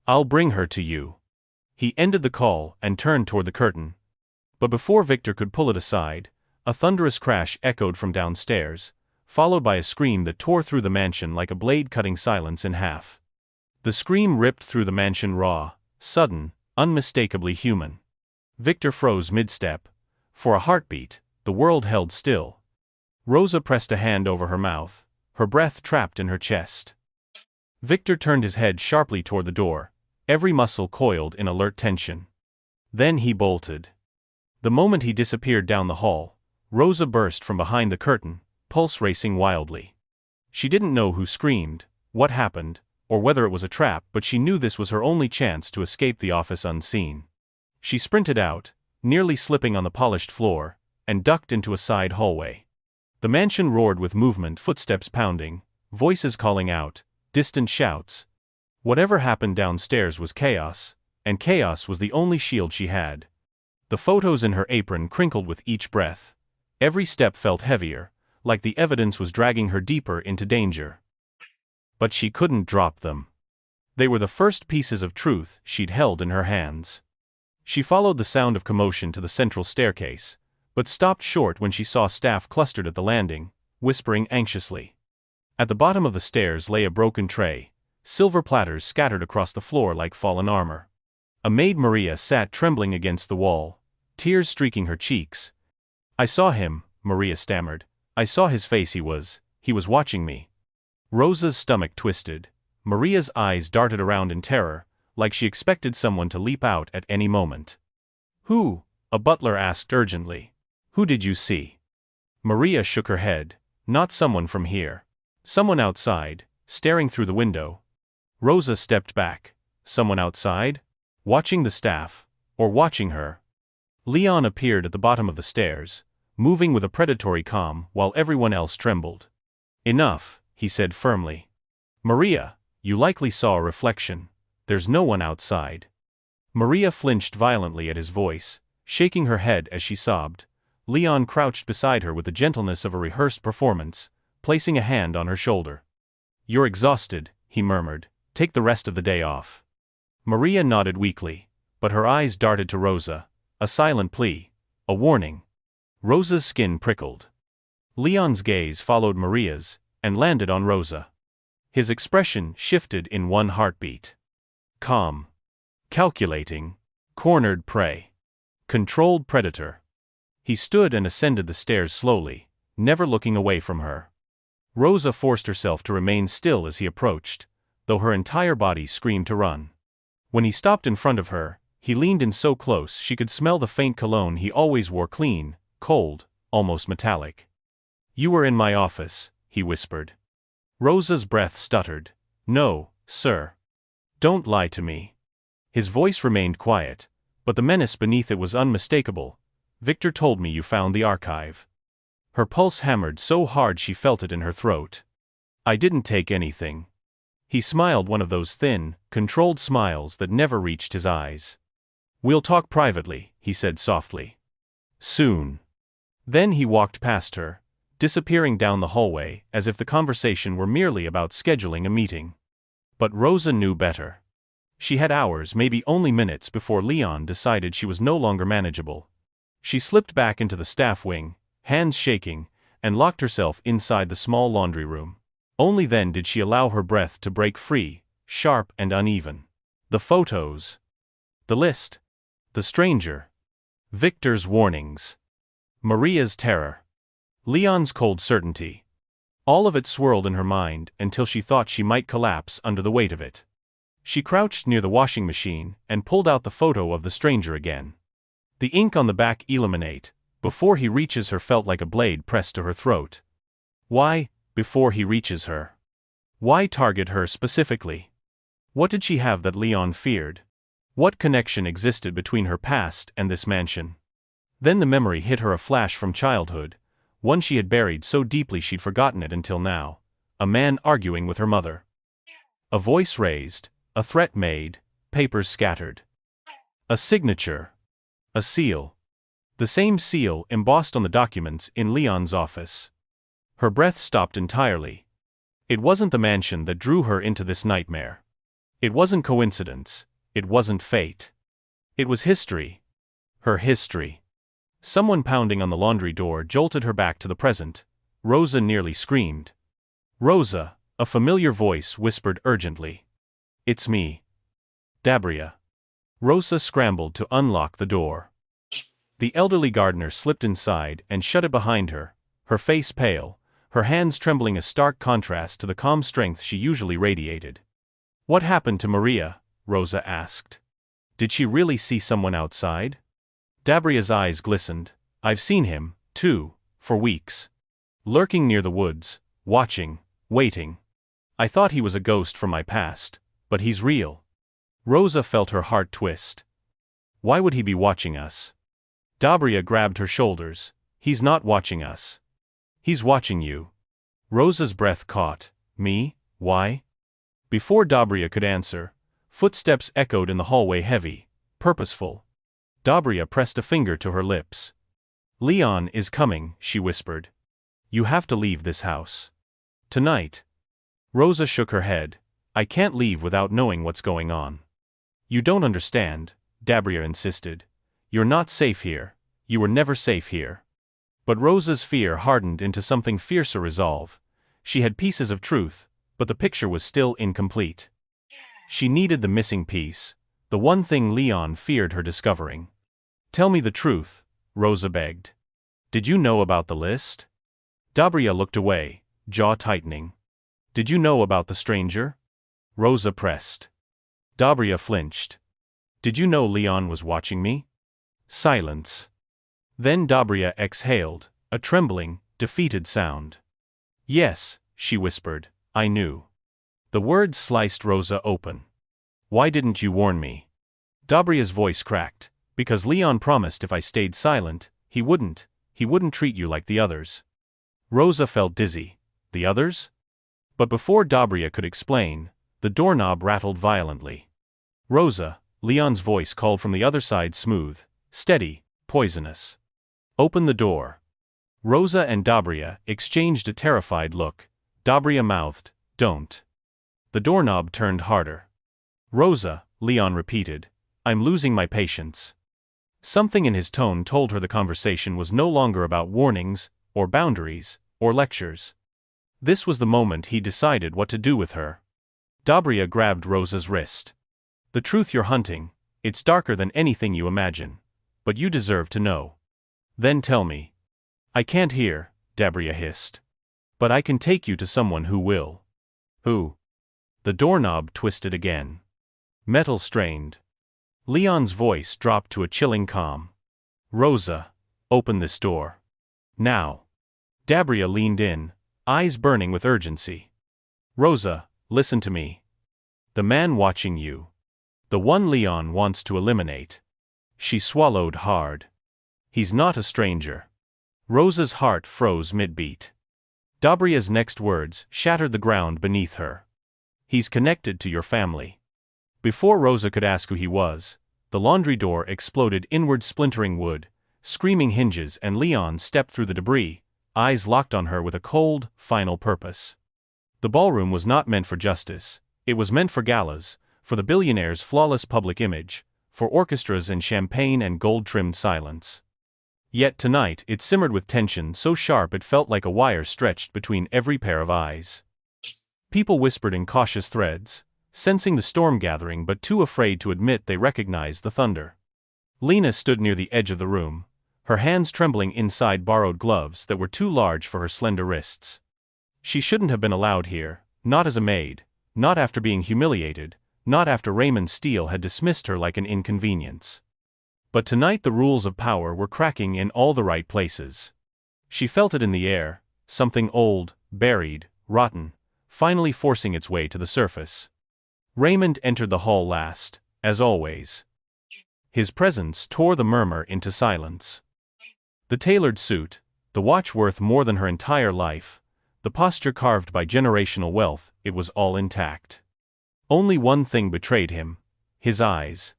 I'll bring her to you. He ended the call and turned toward the curtain. But before Victor could pull it aside, a thunderous crash echoed from downstairs, followed by a scream that tore through the mansion like a blade cutting silence in half. The scream ripped through the mansion raw, sudden, unmistakably human. Victor froze mid-step. For a heartbeat, the world held still. Rosa pressed a hand over her mouth, her breath trapped in her chest. Victor turned his head sharply toward the door, every muscle coiled in alert tension. Then he bolted. The moment he disappeared down the hall, Rosa burst from behind the curtain, pulse racing wildly. She didn't know who screamed, what happened, or whether it was a trap, but she knew this was her only chance to escape the office unseen. She sprinted out, nearly slipping on the polished floor, and ducked into a side hallway. The mansion roared with movement, footsteps pounding, voices calling out, distant shouts. Whatever happened downstairs was chaos, and chaos was the only shield she had. The photos in her apron crinkled with each breath. Every step felt heavier, like the evidence was dragging her deeper into danger. But she couldn't drop them. They were the first pieces of truth she'd held in her hands. She followed the sound of commotion to the central staircase, but stopped short when she saw staff clustered at the landing, whispering anxiously. At the bottom of the stairs lay a broken tray, silver platters scattered across the floor like fallen armor. A maid, Maria, sat trembling against the wall, tears streaking her cheeks. I saw him, Maria stammered. I saw his face. He was watching me. Rosa's stomach twisted. Maria's eyes darted around in terror, like she expected someone to leap out at any moment. Who? A butler asked urgently. Who did you see? Maria shook her head. Not someone from here. Someone outside, staring through the window. Rosa stepped back. Someone outside? Watching the staff, or watching her? Leon appeared at the bottom of the stairs, moving with a predatory calm while everyone else trembled. Enough, he said firmly. Maria, you likely saw a reflection. There's no one outside. Maria flinched violently at his voice, shaking her head as she sobbed. Leon crouched beside her with the gentleness of a rehearsed performance, placing a hand on her shoulder. You're exhausted, he murmured. Take the rest of the day off. Maria nodded weakly, but her eyes darted to Rosa, a silent plea, a warning. Rosa's skin prickled. Leon's gaze followed Maria's, and landed on Rosa. His expression shifted in one heartbeat. Calm. Calculating. Cornered prey. Controlled predator. He stood and ascended the stairs slowly, never looking away from her. Rosa forced herself to remain still as he approached, though her entire body screamed to run. When he stopped in front of her, he leaned in so close she could smell the faint cologne he always wore, clean, cold, almost metallic. You were in my office, he whispered. Rosa's breath stuttered. No, sir. Don't lie to me. His voice remained quiet, but the menace beneath it was unmistakable. Victor told me you found the archive. Her pulse hammered so hard she felt it in her throat. I didn't take anything. He smiled, one of those thin, controlled smiles that never reached his eyes. We'll talk privately, he said softly. Soon. Then he walked past her, disappearing down the hallway as if the conversation were merely about scheduling a meeting. But Rosa knew better. She had hours, maybe only minutes, before Leon decided she was no longer manageable. She slipped back into the staff wing, hands shaking, and locked herself inside the small laundry room. Only then did she allow her breath to break free, sharp and uneven. The photos. The list. The stranger. Victor's warnings. Maria's terror. Leon's cold certainty. All of it swirled in her mind until she thought she might collapse under the weight of it. She crouched near the washing machine and pulled out the photo of the stranger again. The ink on the back eliminate, before he reaches her, felt like a blade pressed to her throat. Why, before he reaches her? Why target her specifically? What did she have that Leon feared? What connection existed between her past and this mansion? Then the memory hit her, a flash from childhood, one she had buried so deeply she'd forgotten it until now. A man arguing with her mother. A voice raised, a threat made, papers scattered. A signature. A seal. The same seal embossed on the documents in Leon's office. Her breath stopped entirely. It wasn't the mansion that drew her into this nightmare. It wasn't coincidence. It wasn't fate. It was history. Her history. Someone pounding on the laundry door jolted her back to the present. Rosa nearly screamed. Rosa, a familiar voice whispered urgently. It's me. Dabria. Rosa scrambled to unlock the door. The elderly gardener slipped inside and shut it behind her, her face pale, her hands trembling, a stark contrast to the calm strength she usually radiated. What happened to Maria? Rosa asked. Did she really see someone outside? Dabria's eyes glistened. I've seen him, too, for weeks. Lurking near the woods, watching, waiting. I thought he was a ghost from my past, but he's real. Rosa felt her heart twist. Why would he be watching us? Dabria grabbed her shoulders. He's not watching us. He's watching you. Rosa's breath caught. Me? Why? Before Dabria could answer, footsteps echoed in the hallway, heavy, purposeful. Dabria pressed a finger to her lips. Leon is coming, she whispered. You have to leave this house. Tonight. Rosa shook her head. I can't leave without knowing what's going on. You don't understand, Dabria insisted. You're not safe here. You were never safe here. But Rosa's fear hardened into something fiercer, resolve. She had pieces of truth, but the picture was still incomplete. She needed the missing piece, the one thing Leon feared her discovering. Tell me the truth, Rosa begged. Did you know about the list? Dabria looked away, jaw tightening. Did you know about the stranger? Rosa pressed. Dabria flinched. Did you know Leon was watching me? Silence. Then Dabria exhaled, a trembling, defeated sound. Yes, she whispered. I knew. The words sliced Rosa open. Why didn't you warn me? Dabria's voice cracked. Because Leon promised if I stayed silent, he wouldn't treat you like the others. Rosa felt dizzy. The others? But before Dabria could explain, the doorknob rattled violently. Rosa, Leon's voice called from the other side, smooth, steady, poisonous. Open the door. Rosa and Dabria exchanged a terrified look. Dabria mouthed, don't. The doorknob turned harder. Rosa, Leon repeated, I'm losing my patience. Something in his tone told her the conversation was no longer about warnings, or boundaries, or lectures. This was the moment he decided what to do with her. Dabria grabbed Rosa's wrist. The truth you're hunting, it's darker than anything you imagine. But you deserve to know. Then tell me. I can't hear, Dabria hissed. But I can take you to someone who will. Who? The doorknob twisted again. Metal strained. Leon's voice dropped to a chilling calm. Rosa, open this door. Now. Dabria leaned in, eyes burning with urgency. Rosa, listen to me. The man watching you. The one Leon wants to eliminate. She swallowed hard. He's not a stranger. Rosa's heart froze mid-beat. Dabria's next words shattered the ground beneath her. He's connected to your family. Before Rosa could ask who he was, the laundry door exploded inward, splintering wood, screaming hinges, and Leon stepped through the debris, eyes locked on her with a cold, final purpose. The ballroom was not meant for justice. It was meant for galas, for the billionaire's flawless public image, for orchestras and champagne and gold-trimmed silence. Yet tonight it simmered with tension so sharp it felt like a wire stretched between every pair of eyes. People whispered in cautious threads, sensing the storm gathering but too afraid to admit they recognized the thunder. Lena stood near the edge of the room, her hands trembling inside borrowed gloves that were too large for her slender wrists. She shouldn't have been allowed here, not as a maid, not after being humiliated, not after Raymond Steele had dismissed her like an inconvenience. But tonight the rules of power were cracking in all the right places. She felt it in the air, something old, buried, rotten, finally forcing its way to the surface. Raymond entered the hall last, as always. His presence tore the murmur into silence. The tailored suit, the watch worth more than her entire life, the posture carved by generational wealth, it was all intact. Only one thing betrayed him: his eyes.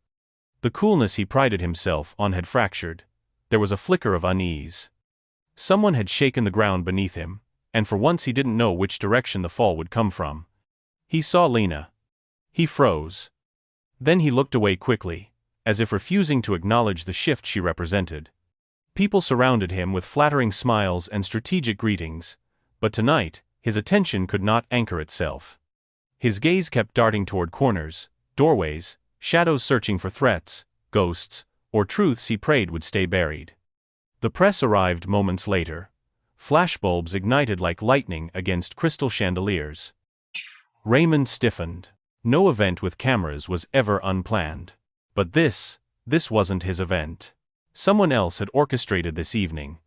The coolness he prided himself on had fractured. There was a flicker of unease. Someone had shaken the ground beneath him, and for once he didn't know which direction the fall would come from. He saw Lena. He froze. Then he looked away quickly, as if refusing to acknowledge the shift she represented. People surrounded him with flattering smiles and strategic greetings, but tonight, his attention could not anchor itself. His gaze kept darting toward corners, doorways, shadows searching for threats, ghosts, or truths he prayed would stay buried. The press arrived moments later. Flashbulbs ignited like lightning against crystal chandeliers. Raymond stiffened. No event with cameras was ever unplanned. But this wasn't his event. Someone else had orchestrated this evening.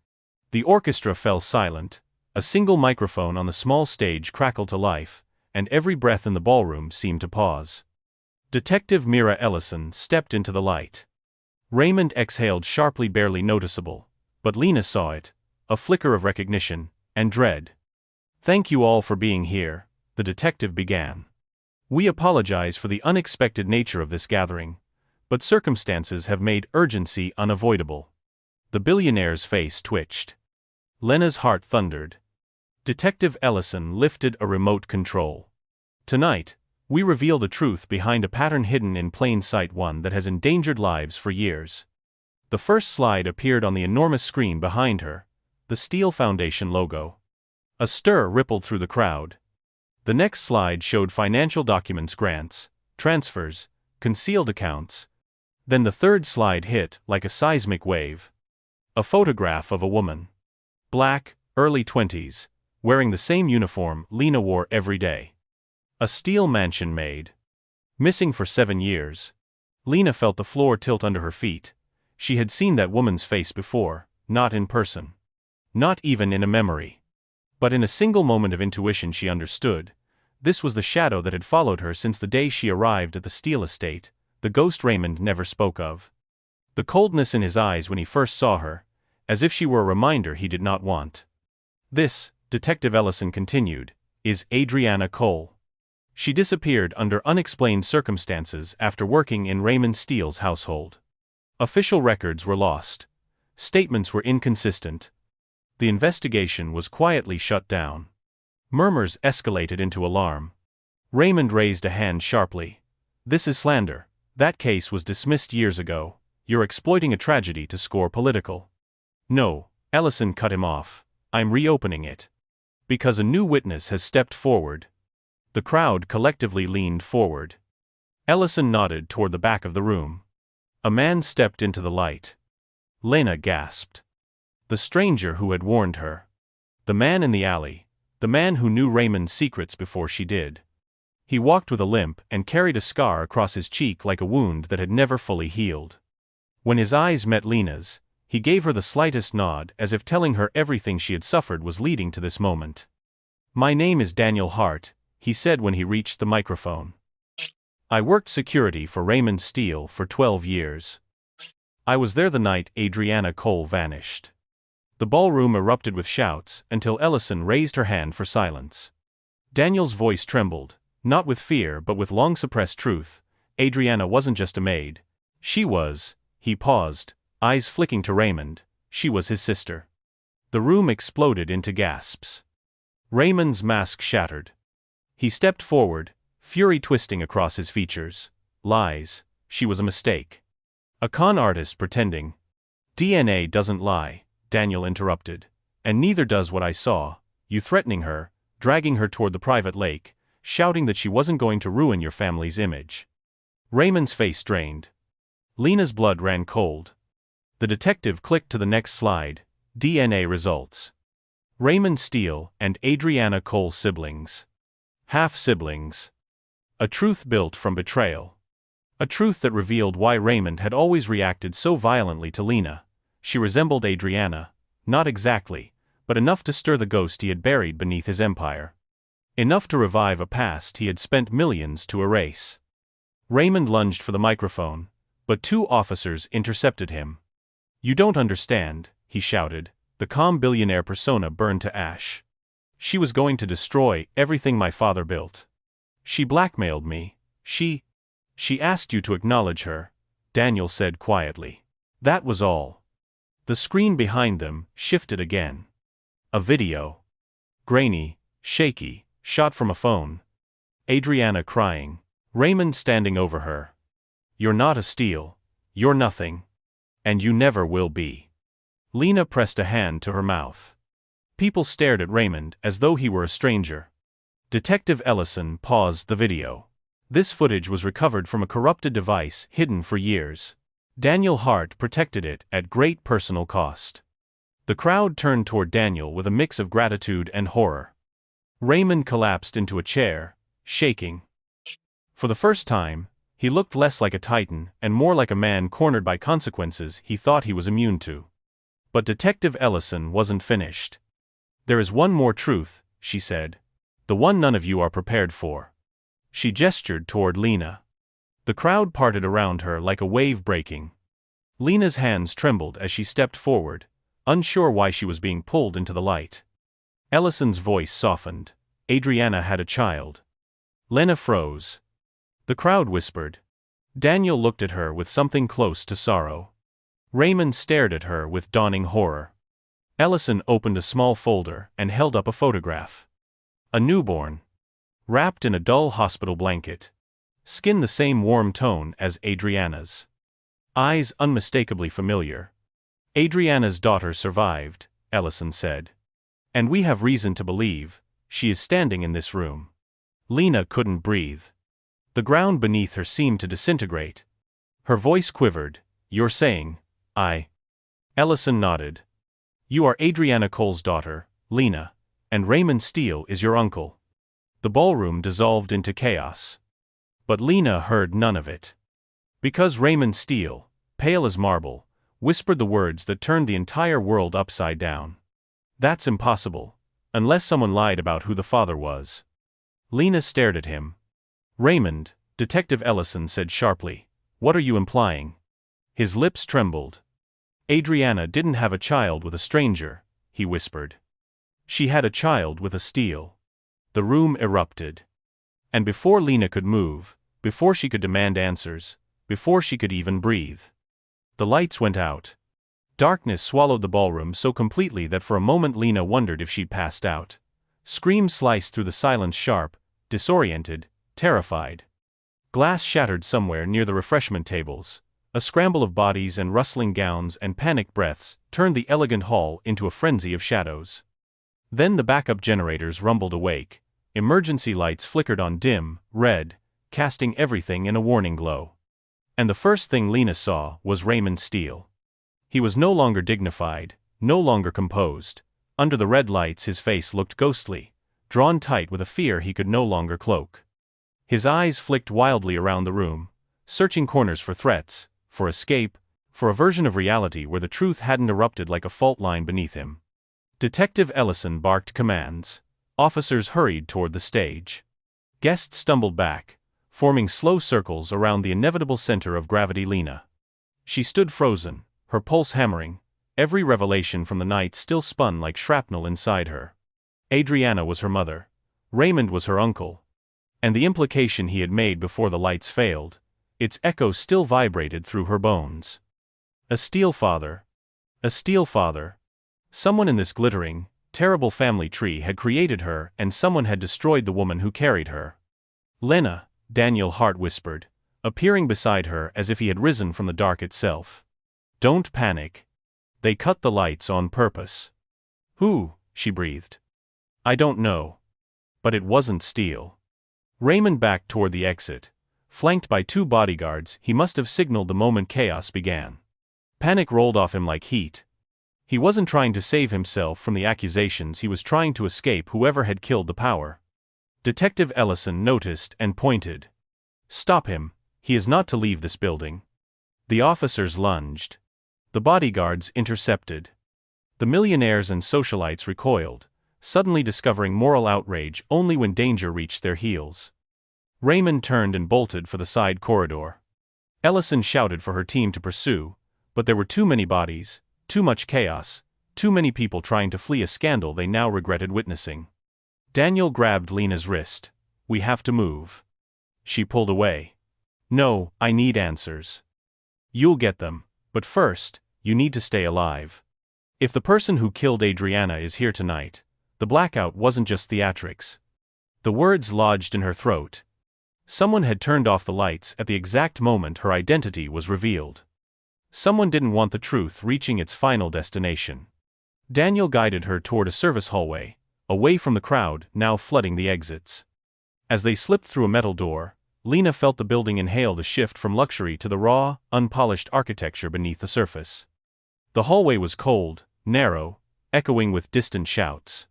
The orchestra fell silent, a single microphone on the small stage crackled to life, and every breath in the ballroom seemed to pause. Detective Mira Ellison stepped into the light. Raymond exhaled sharply, barely noticeable, but Lena saw it, a flicker of recognition and dread. "Thank you all for being here," the detective began. "We apologize for the unexpected nature of this gathering, but circumstances have made urgency unavoidable." The billionaire's face twitched. Lena's heart thundered. Detective Ellison lifted a remote control. "Tonight, we reveal the truth behind a pattern hidden in plain sight, one that has endangered lives for years." The first slide appeared on the enormous screen behind her, the Steele Foundation logo. A stir rippled through the crowd. The next slide showed financial documents, grants, transfers, concealed accounts. Then the third slide hit like a seismic wave. A photograph of a woman. Black, early 20s, wearing the same uniform Lena wore every day. A Steele mansion maid. Missing for 7 years. Lena felt the floor tilt under her feet. She had seen that woman's face before, not in person. Not even in a memory. But in a single moment of intuition she understood. This was the shadow that had followed her since the day she arrived at the Steele estate, the ghost Raymond never spoke of. The coldness in his eyes when he first saw her, as if she were a reminder he did not want. This, Detective Ellison continued, is Adriana Cole. She disappeared under unexplained circumstances after working in Raymond Steele's household. Official records were lost. Statements were inconsistent. The investigation was quietly shut down. Murmurs escalated into alarm. Raymond raised a hand sharply. This is slander. That case was dismissed years ago. You're exploiting a tragedy to score political. No, Ellison cut him off. I'm reopening it. Because a new witness has stepped forward. The crowd collectively leaned forward. Ellison nodded toward the back of the room. A man stepped into the light. Lena gasped. The stranger who had warned her. The man in the alley. The man who knew Raymond's secrets before she did. He walked with a limp and carried a scar across his cheek like a wound that had never fully healed. When his eyes met Lena's, he gave her the slightest nod as if telling her everything she had suffered was leading to this moment. My name is Daniel Hart, he said when he reached the microphone. I worked security for Raymond Steele for 12 years. I was there the night Adriana Cole vanished. The ballroom erupted with shouts until Ellison raised her hand for silence. Daniel's voice trembled, not with fear but with long-suppressed truth. Adriana wasn't just a maid. She was, he paused, eyes flicking to Raymond, she was his sister. The room exploded into gasps. Raymond's mask shattered. He stepped forward, fury twisting across his features. Lies, she was a mistake. A con artist pretending. DNA doesn't lie, Daniel interrupted. And neither does what I saw, you threatening her, dragging her toward the private lake, shouting that she wasn't going to ruin your family's image. Raymond's face drained. Lena's blood ran cold. The detective clicked to the next slide. DNA results. Raymond Steele and Adriana Cole siblings. Half-siblings. A truth built from betrayal. A truth that revealed why Raymond had always reacted so violently to Lena. She resembled Adriana, not exactly, but enough to stir the ghost he had buried beneath his empire. Enough to revive a past he had spent millions to erase. Raymond lunged for the microphone, but two officers intercepted him. You don't understand, he shouted, the calm billionaire persona burned to ash. She was going to destroy everything my father built. She blackmailed me. She asked you to acknowledge her, Daniel said quietly. That was all. The screen behind them shifted again. A video. Grainy, shaky, shot from a phone. Adriana crying. Raymond standing over her. You're not a Steele. You're nothing. And you never will be. Lena pressed a hand to her mouth. People stared at Raymond as though he were a stranger. Detective Ellison paused the video. This footage was recovered from a corrupted device hidden for years. Daniel Hart protected it at great personal cost. The crowd turned toward Daniel with a mix of gratitude and horror. Raymond collapsed into a chair, shaking. For the first time, he looked less like a titan and more like a man cornered by consequences he thought he was immune to. But Detective Ellison wasn't finished. There is one more truth, she said. The one none of you are prepared for. She gestured toward Lena. The crowd parted around her like a wave breaking. Lena's hands trembled as she stepped forward, unsure why she was being pulled into the light. Ellison's voice softened. Adriana had a child. Lena froze. The crowd whispered. Daniel looked at her with something close to sorrow. Raymond stared at her with dawning horror. Ellison opened a small folder and held up a photograph. A newborn. Wrapped in a dull hospital blanket. Skin the same warm tone as Adriana's. Eyes unmistakably familiar. Adriana's daughter survived, Ellison said. And we have reason to believe she is standing in this room. Lena couldn't breathe. The ground beneath her seemed to disintegrate. Her voice quivered. You're saying, Ellison nodded. You are Adriana Cole's daughter, Lena, and Raymond Steele is your uncle. The ballroom dissolved into chaos. But Lena heard none of it. Because Raymond Steele, pale as marble, whispered the words that turned the entire world upside down. That's impossible. Unless someone lied about who the father was. Lena stared at him. Raymond, Detective Ellison said sharply. What are you implying? His lips trembled. Adriana didn't have a child with a stranger, he whispered. She had a child with a steal. The room erupted. And before Lena could move, before she could demand answers, before she could even breathe, the lights went out. Darkness swallowed the ballroom so completely that for a moment Lena wondered if she'd passed out. Screams sliced through the silence, sharp, disoriented, terrified. Glass shattered somewhere near the refreshment tables. A scramble of bodies and rustling gowns and panicked breaths turned the elegant hall into a frenzy of shadows. Then the backup generators rumbled awake. Emergency lights flickered on dim, red, casting everything in a warning glow. And the first thing Lena saw was Raymond Steele. He was no longer dignified, no longer composed. Under the red lights his face looked ghostly, drawn tight with a fear he could no longer cloak. His eyes flicked wildly around the room, searching corners for threats, for escape, for a version of reality where the truth hadn't erupted like a fault line beneath him. Detective Ellison barked commands. Officers hurried toward the stage. Guests stumbled back, forming slow circles around the inevitable center of gravity, Lena. She stood frozen, her pulse hammering, every revelation from the night still spun like shrapnel inside her. Adriana was her mother. Raymond was her uncle. And the implication he had made before the lights failed, its echo still vibrated through her bones. A Steele father. A Steele father. Someone in this glittering, terrible family tree had created her, and someone had destroyed the woman who carried her. Lena, Daniel Hart whispered, appearing beside her as if he had risen from the dark itself. Don't panic. They cut the lights on purpose. Who? She breathed. I don't know. But it wasn't Steele. Raymond backed toward the exit. Flanked by 2 bodyguards, he must have signaled the moment chaos began. Panic rolled off him like heat. He wasn't trying to save himself from the accusations, he was trying to escape whoever had killed the power. Detective Ellison noticed and pointed. Stop him, he is not to leave this building. The officers lunged. The bodyguards intercepted. The millionaires and socialites recoiled, suddenly discovering moral outrage only when danger reached their heels. Raymond turned and bolted for the side corridor. Ellison shouted for her team to pursue, but there were too many bodies, too much chaos, too many people trying to flee a scandal they now regretted witnessing. Daniel grabbed Lena's wrist. We have to move. She pulled away. No, I need answers. You'll get them, but first, you need to stay alive. If the person who killed Adriana is here tonight, the blackout wasn't just theatrics. The words lodged in her throat. Someone had turned off the lights at the exact moment her identity was revealed. Someone didn't want the truth reaching its final destination. Daniel guided her toward a service hallway, away from the crowd now flooding the exits. As they slipped through a metal door, Lena felt the building inhale the shift from luxury to the raw, unpolished architecture beneath the surface. The hallway was cold, narrow, echoing with distant shouts.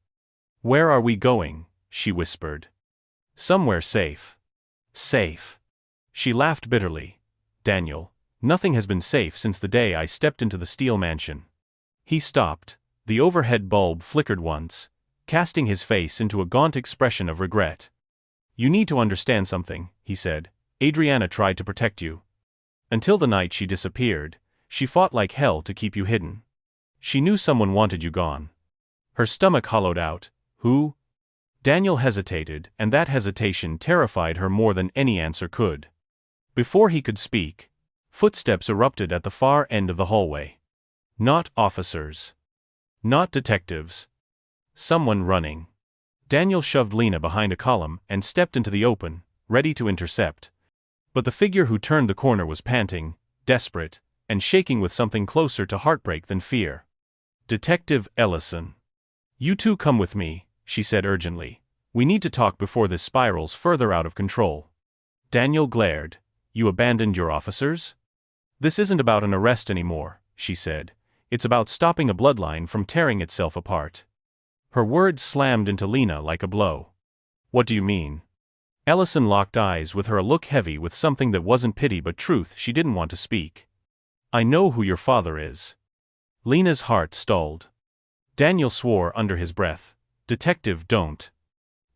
Where are we going? She whispered. Somewhere safe. Safe. She laughed bitterly. Daniel, nothing has been safe since the day I stepped into the Steele mansion. He stopped. The overhead bulb flickered once, casting his face into a gaunt expression of regret. You need to understand something, he said. Adriana tried to protect you. Until the night she disappeared, she fought like hell to keep you hidden. She knew someone wanted you gone. Her stomach hollowed out. Who? Daniel hesitated, and that hesitation terrified her more than any answer could. Before he could speak, footsteps erupted at the far end of the hallway. Not officers. Not detectives. Someone running. Daniel shoved Lena behind a column and stepped into the open, ready to intercept. But the figure who turned the corner was panting, desperate, and shaking with something closer to heartbreak than fear. Detective Ellison. You two come with me, she said urgently. We need to talk before this spirals further out of control. Daniel glared. You abandoned your officers? This isn't about an arrest anymore, she said. It's about stopping a bloodline from tearing itself apart. Her words slammed into Lena like a blow. What do you mean? Ellison locked eyes with her, a look heavy with something that wasn't pity but truth she didn't want to speak. I know who your father is. Lena's heart stalled. Daniel swore under his breath. Detective, don't.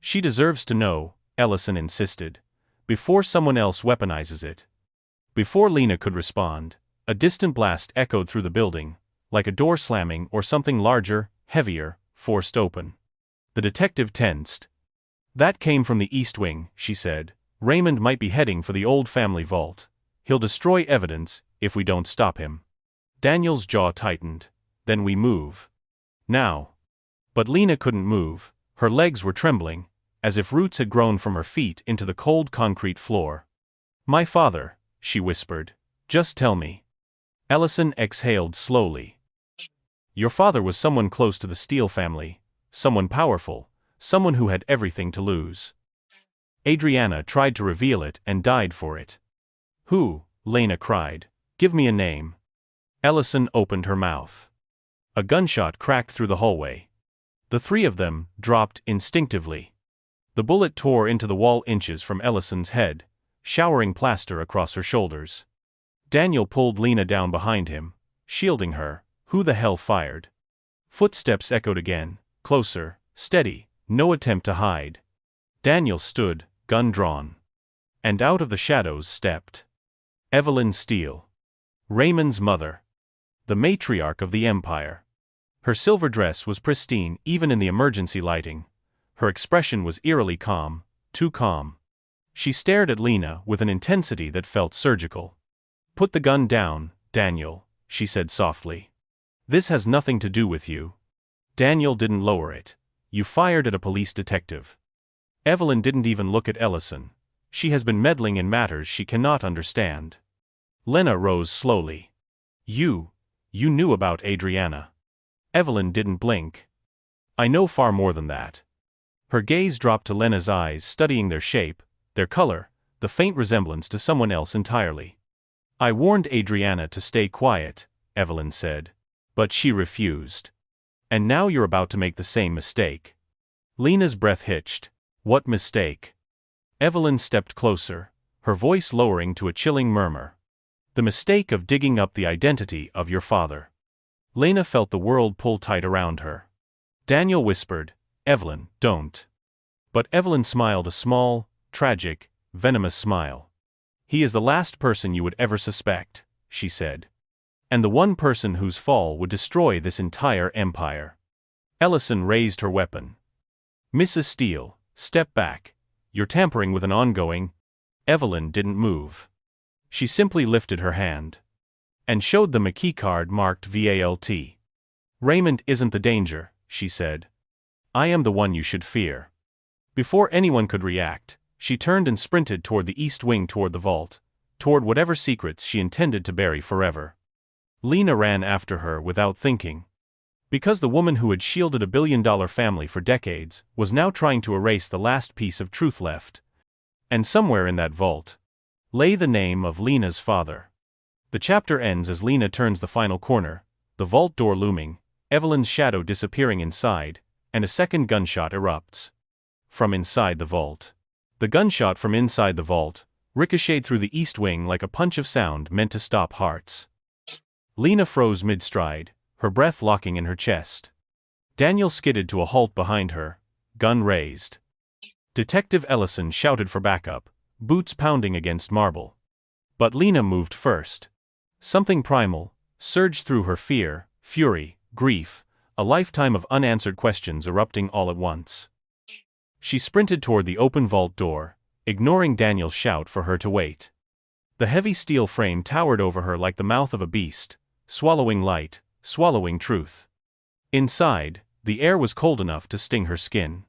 She deserves to know, Ellison insisted. Before someone else weaponizes it. Before Lena could respond, a distant blast echoed through the building, like a door slamming or something larger, heavier, forced open. The detective tensed. That came from the East Wing, she said. Raymond might be heading for the old family vault. He'll destroy evidence, if we don't stop him. Daniel's jaw tightened. Then we move. Now. But Lena couldn't move. Her legs were trembling, as if roots had grown from her feet into the cold concrete floor. My father, she whispered. Just tell me. Ellison exhaled slowly. Your father was someone close to the Steele family, someone powerful, someone who had everything to lose. Adriana tried to reveal it and died for it. Who? Lena cried. Give me a name. Ellison opened her mouth. A gunshot cracked through the hallway. The three of them dropped instinctively. The bullet tore into the wall inches from Ellison's head, showering plaster across her shoulders. Daniel pulled Lena down behind him, shielding her. Who the hell fired? Footsteps echoed again, closer, steady, no attempt to hide. Daniel stood, gun drawn. And out of the shadows stepped Evelyn Steele, Raymond's mother, the matriarch of the empire. Her silver dress was pristine even in the emergency lighting. Her expression was eerily calm, too calm. She stared at Lena with an intensity that felt surgical. Put the gun down, Daniel, she said softly. This has nothing to do with you. Daniel didn't lower it. You fired at a police detective. Evelyn didn't even look at Ellison. She has been meddling in matters she cannot understand. Lena rose slowly. You knew about Adriana. Evelyn didn't blink. I know far more than that. Her gaze dropped to Lena's eyes, studying their shape, their color, the faint resemblance to someone else entirely. I warned Adriana to stay quiet, Evelyn said. But she refused. And now you're about to make the same mistake. Lena's breath hitched. What mistake? Evelyn stepped closer, her voice lowering to a chilling murmur. The mistake of digging up the identity of your father. Lena felt the world pull tight around her. Daniel whispered, Evelyn, don't. But Evelyn smiled a small, tragic, venomous smile. He is the last person you would ever suspect, she said. And the one person whose fall would destroy this entire empire. Ellison raised her weapon. Mrs. Steele, step back. You're tampering with an ongoing. Evelyn didn't move. She simply lifted her hand. And showed them a keycard marked VALT. Raymond isn't the danger, she said. I am the one you should fear. Before anyone could react, she turned and sprinted toward the East Wing, toward the vault, toward whatever secrets she intended to bury forever. Lena ran after her without thinking. Because the woman who had shielded a billion-dollar family for decades was now trying to erase the last piece of truth left. And somewhere in that vault lay the name of Lena's father. The chapter ends as Lena turns the final corner, the vault door looming, Evelyn's shadow disappearing inside, and a second gunshot erupts. From inside the vault. The gunshot from inside the vault ricocheted through the East Wing like a punch of sound meant to stop hearts. Lena froze mid-stride, her breath locking in her chest. Daniel skidded to a halt behind her, gun raised. Detective Ellison shouted for backup, boots pounding against marble. But Lena moved first. Something primal surged through her: fear, fury, grief, a lifetime of unanswered questions erupting all at once. She sprinted toward the open vault door, ignoring Daniel's shout for her to wait. The heavy steel frame towered over her like the mouth of a beast, swallowing light, swallowing truth. Inside, the air was cold enough to sting her skin.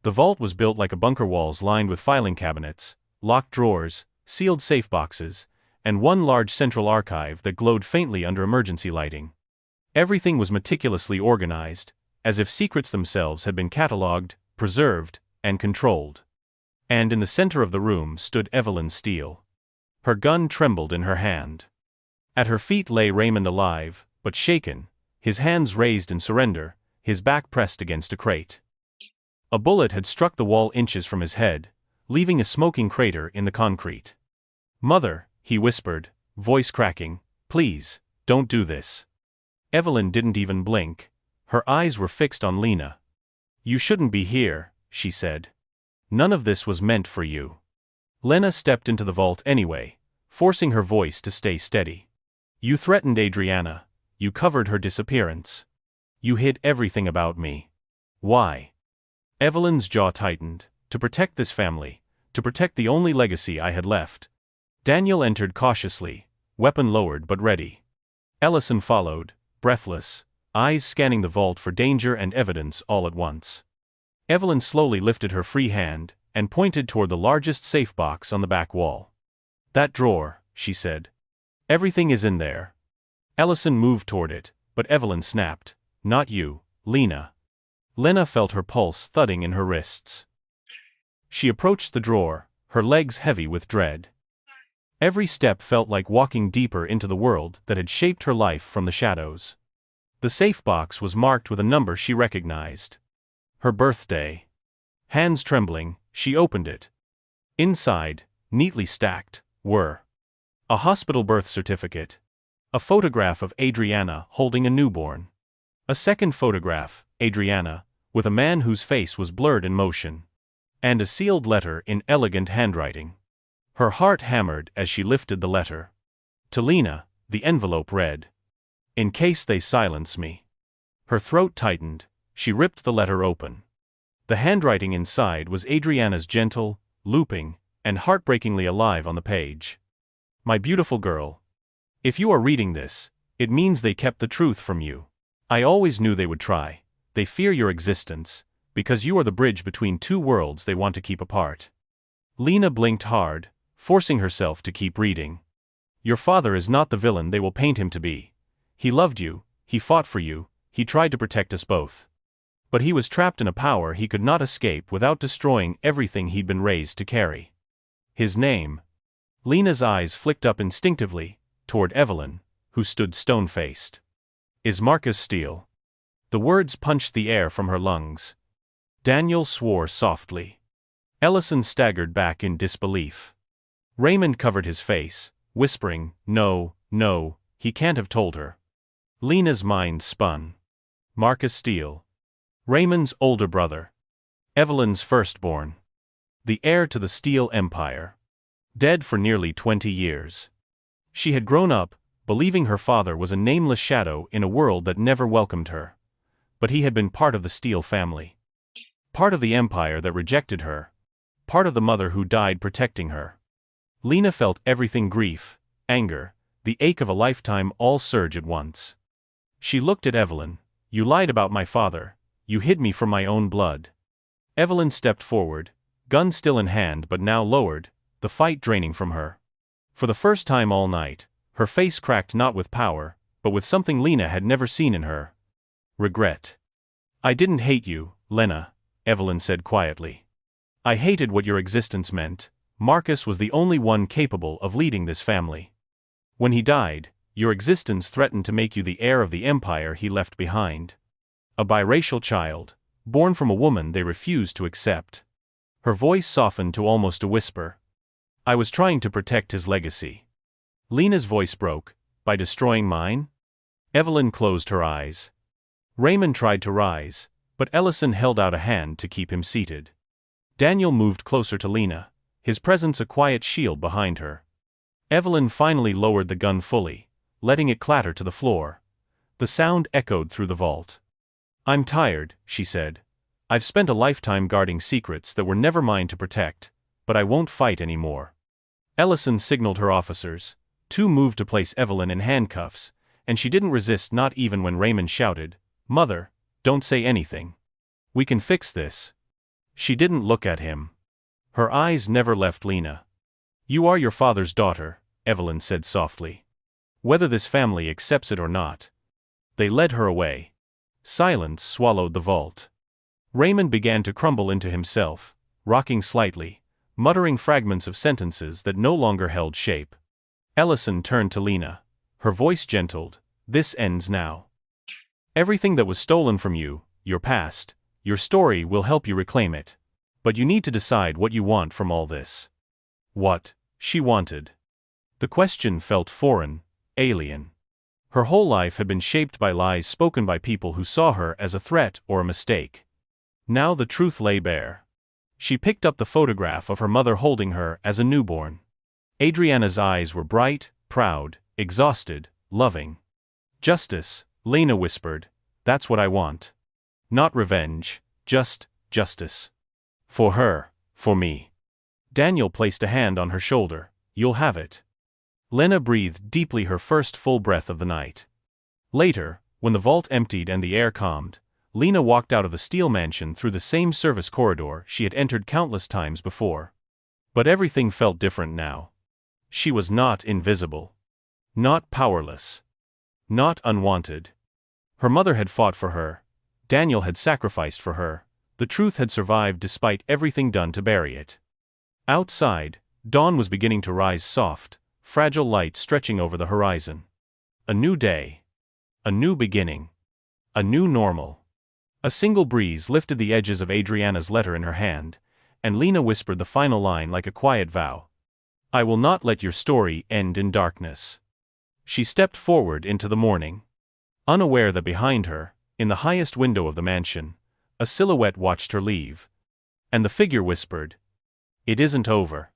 The vault was built like a bunker, walls lined with filing cabinets, locked drawers, sealed safe boxes, and one large central archive that glowed faintly under emergency lighting. Everything was meticulously organized, as if secrets themselves had been catalogued, preserved, and controlled. And in the center of the room stood Evelyn Steele. Her gun trembled in her hand. At her feet lay Raymond, alive, but shaken, his hands raised in surrender, his back pressed against a crate. A bullet had struck the wall inches from his head, leaving a smoking crater in the concrete. "Mother," he whispered, voice cracking, "please, don't do this." Evelyn didn't even blink. Her eyes were fixed on Lena. You shouldn't be here, she said. None of this was meant for you. Lena stepped into the vault anyway, forcing her voice to stay steady. You threatened Adriana. You covered her disappearance. You hid everything about me. Why? Evelyn's jaw tightened. To protect this family. To protect the only legacy I had left. Daniel entered cautiously, weapon lowered but ready. Ellison followed, breathless, eyes scanning the vault for danger and evidence all at once. Evelyn slowly lifted her free hand and pointed toward the largest safe box on the back wall. That drawer, she said. Everything is in there. Ellison moved toward it, but Evelyn snapped. Not you, Lena. Lena felt her pulse thudding in her wrists. She approached the drawer, her legs heavy with dread. Every step felt like walking deeper into the world that had shaped her life from the shadows. The safe box was marked with a number she recognized. Her birthday. Hands trembling, she opened it. Inside, neatly stacked, were a hospital birth certificate, a photograph of Adriana holding a newborn, a second photograph, Adriana, with a man whose face was blurred in motion, and a sealed letter in elegant handwriting. Her heart hammered as she lifted the letter. To Lena, the envelope read, "In case they silence me." Her throat tightened, she ripped the letter open. The handwriting inside was Adriana's gentle, looping, and heartbreakingly alive on the page. My beautiful girl. If you are reading this, it means they kept the truth from you. I always knew they would try. They fear your existence, because you are the bridge between two worlds they want to keep apart. Lena blinked hard, forcing herself to keep reading. Your father is not the villain they will paint him to be. He loved you, he fought for you, he tried to protect us both. But he was trapped in a power he could not escape without destroying everything he'd been raised to carry. His name. Lena's eyes flicked up instinctively, toward Evelyn, who stood stone-faced. Is Marcus Steele. The words punched the air from her lungs. Daniel swore softly. Ellison staggered back in disbelief. Raymond covered his face, whispering, No, no, he can't have told her. Lena's mind spun. Marcus Steele. Raymond's older brother. Evelyn's firstborn. The heir to the Steele Empire. Dead for nearly 20 years. She had grown up, believing her father was a nameless shadow in a world that never welcomed her. But he had been part of the Steele family. Part of the empire that rejected her. Part of the mother who died protecting her. Lena felt everything: grief, anger, the ache of a lifetime all surge at once. She looked at Evelyn. You lied about my father. You hid me from my own blood. Evelyn stepped forward, gun still in hand but now lowered, the fight draining from her. For the first time all night, her face cracked not with power, but with something Lena had never seen in her. Regret. I didn't hate you, Lena, Evelyn said quietly. I hated what your existence meant. Marcus was the only one capable of leading this family. When he died, your existence threatened to make you the heir of the empire he left behind. A biracial child, born from a woman they refused to accept. Her voice softened to almost a whisper. I was trying to protect his legacy. Lena's voice broke. By destroying mine? Evelyn closed her eyes. Raymond tried to rise, but Ellison held out a hand to keep him seated. Daniel moved closer to Lena, his presence a quiet shield behind her. Evelyn finally lowered the gun fully, letting it clatter to the floor. The sound echoed through the vault. I'm tired, she said. I've spent a lifetime guarding secrets that were never mine to protect, but I won't fight anymore. Ellison signaled her officers. Two moved to place Evelyn in handcuffs, and she didn't resist, not even when Raymond shouted, Mother, don't say anything. We can fix this. She didn't look at him. Her eyes never left Lena. You are your father's daughter, Evelyn said softly. Whether this family accepts it or not. They led her away. Silence swallowed the vault. Raymond began to crumble into himself, rocking slightly, muttering fragments of sentences that no longer held shape. Ellison turned to Lena. Her voice gentled. This ends now. Everything that was stolen from you, your past, your story will help you reclaim it. But you need to decide what you want from all this. What she wanted. The question felt foreign, alien. Her whole life had been shaped by lies spoken by people who saw her as a threat or a mistake. Now the truth lay bare. She picked up the photograph of her mother holding her as a newborn. Adriana's eyes were bright, proud, exhausted, loving. "Justice," Lena whispered. "That's what I want. Not revenge, just justice. For her, for me." Daniel placed a hand on her shoulder. "You'll have it." Lena breathed deeply, her first full breath of the night. Later, when the vault emptied and the air calmed, Lena walked out of the steel mansion through the same service corridor she had entered countless times before. But everything felt different now. She was not invisible. Not powerless. Not unwanted. Her mother had fought for her. Daniel had sacrificed for her. The truth had survived despite everything done to bury it. Outside, dawn was beginning to rise, soft, fragile light stretching over the horizon. A new day. A new beginning. A new normal. A single breeze lifted the edges of Adriana's letter in her hand, and Lena whispered the final line like a quiet vow. "I will not let your story end in darkness." She stepped forward into the morning. Unaware that behind her, in the highest window of the mansion, a silhouette watched her leave. And the figure whispered, "It isn't over."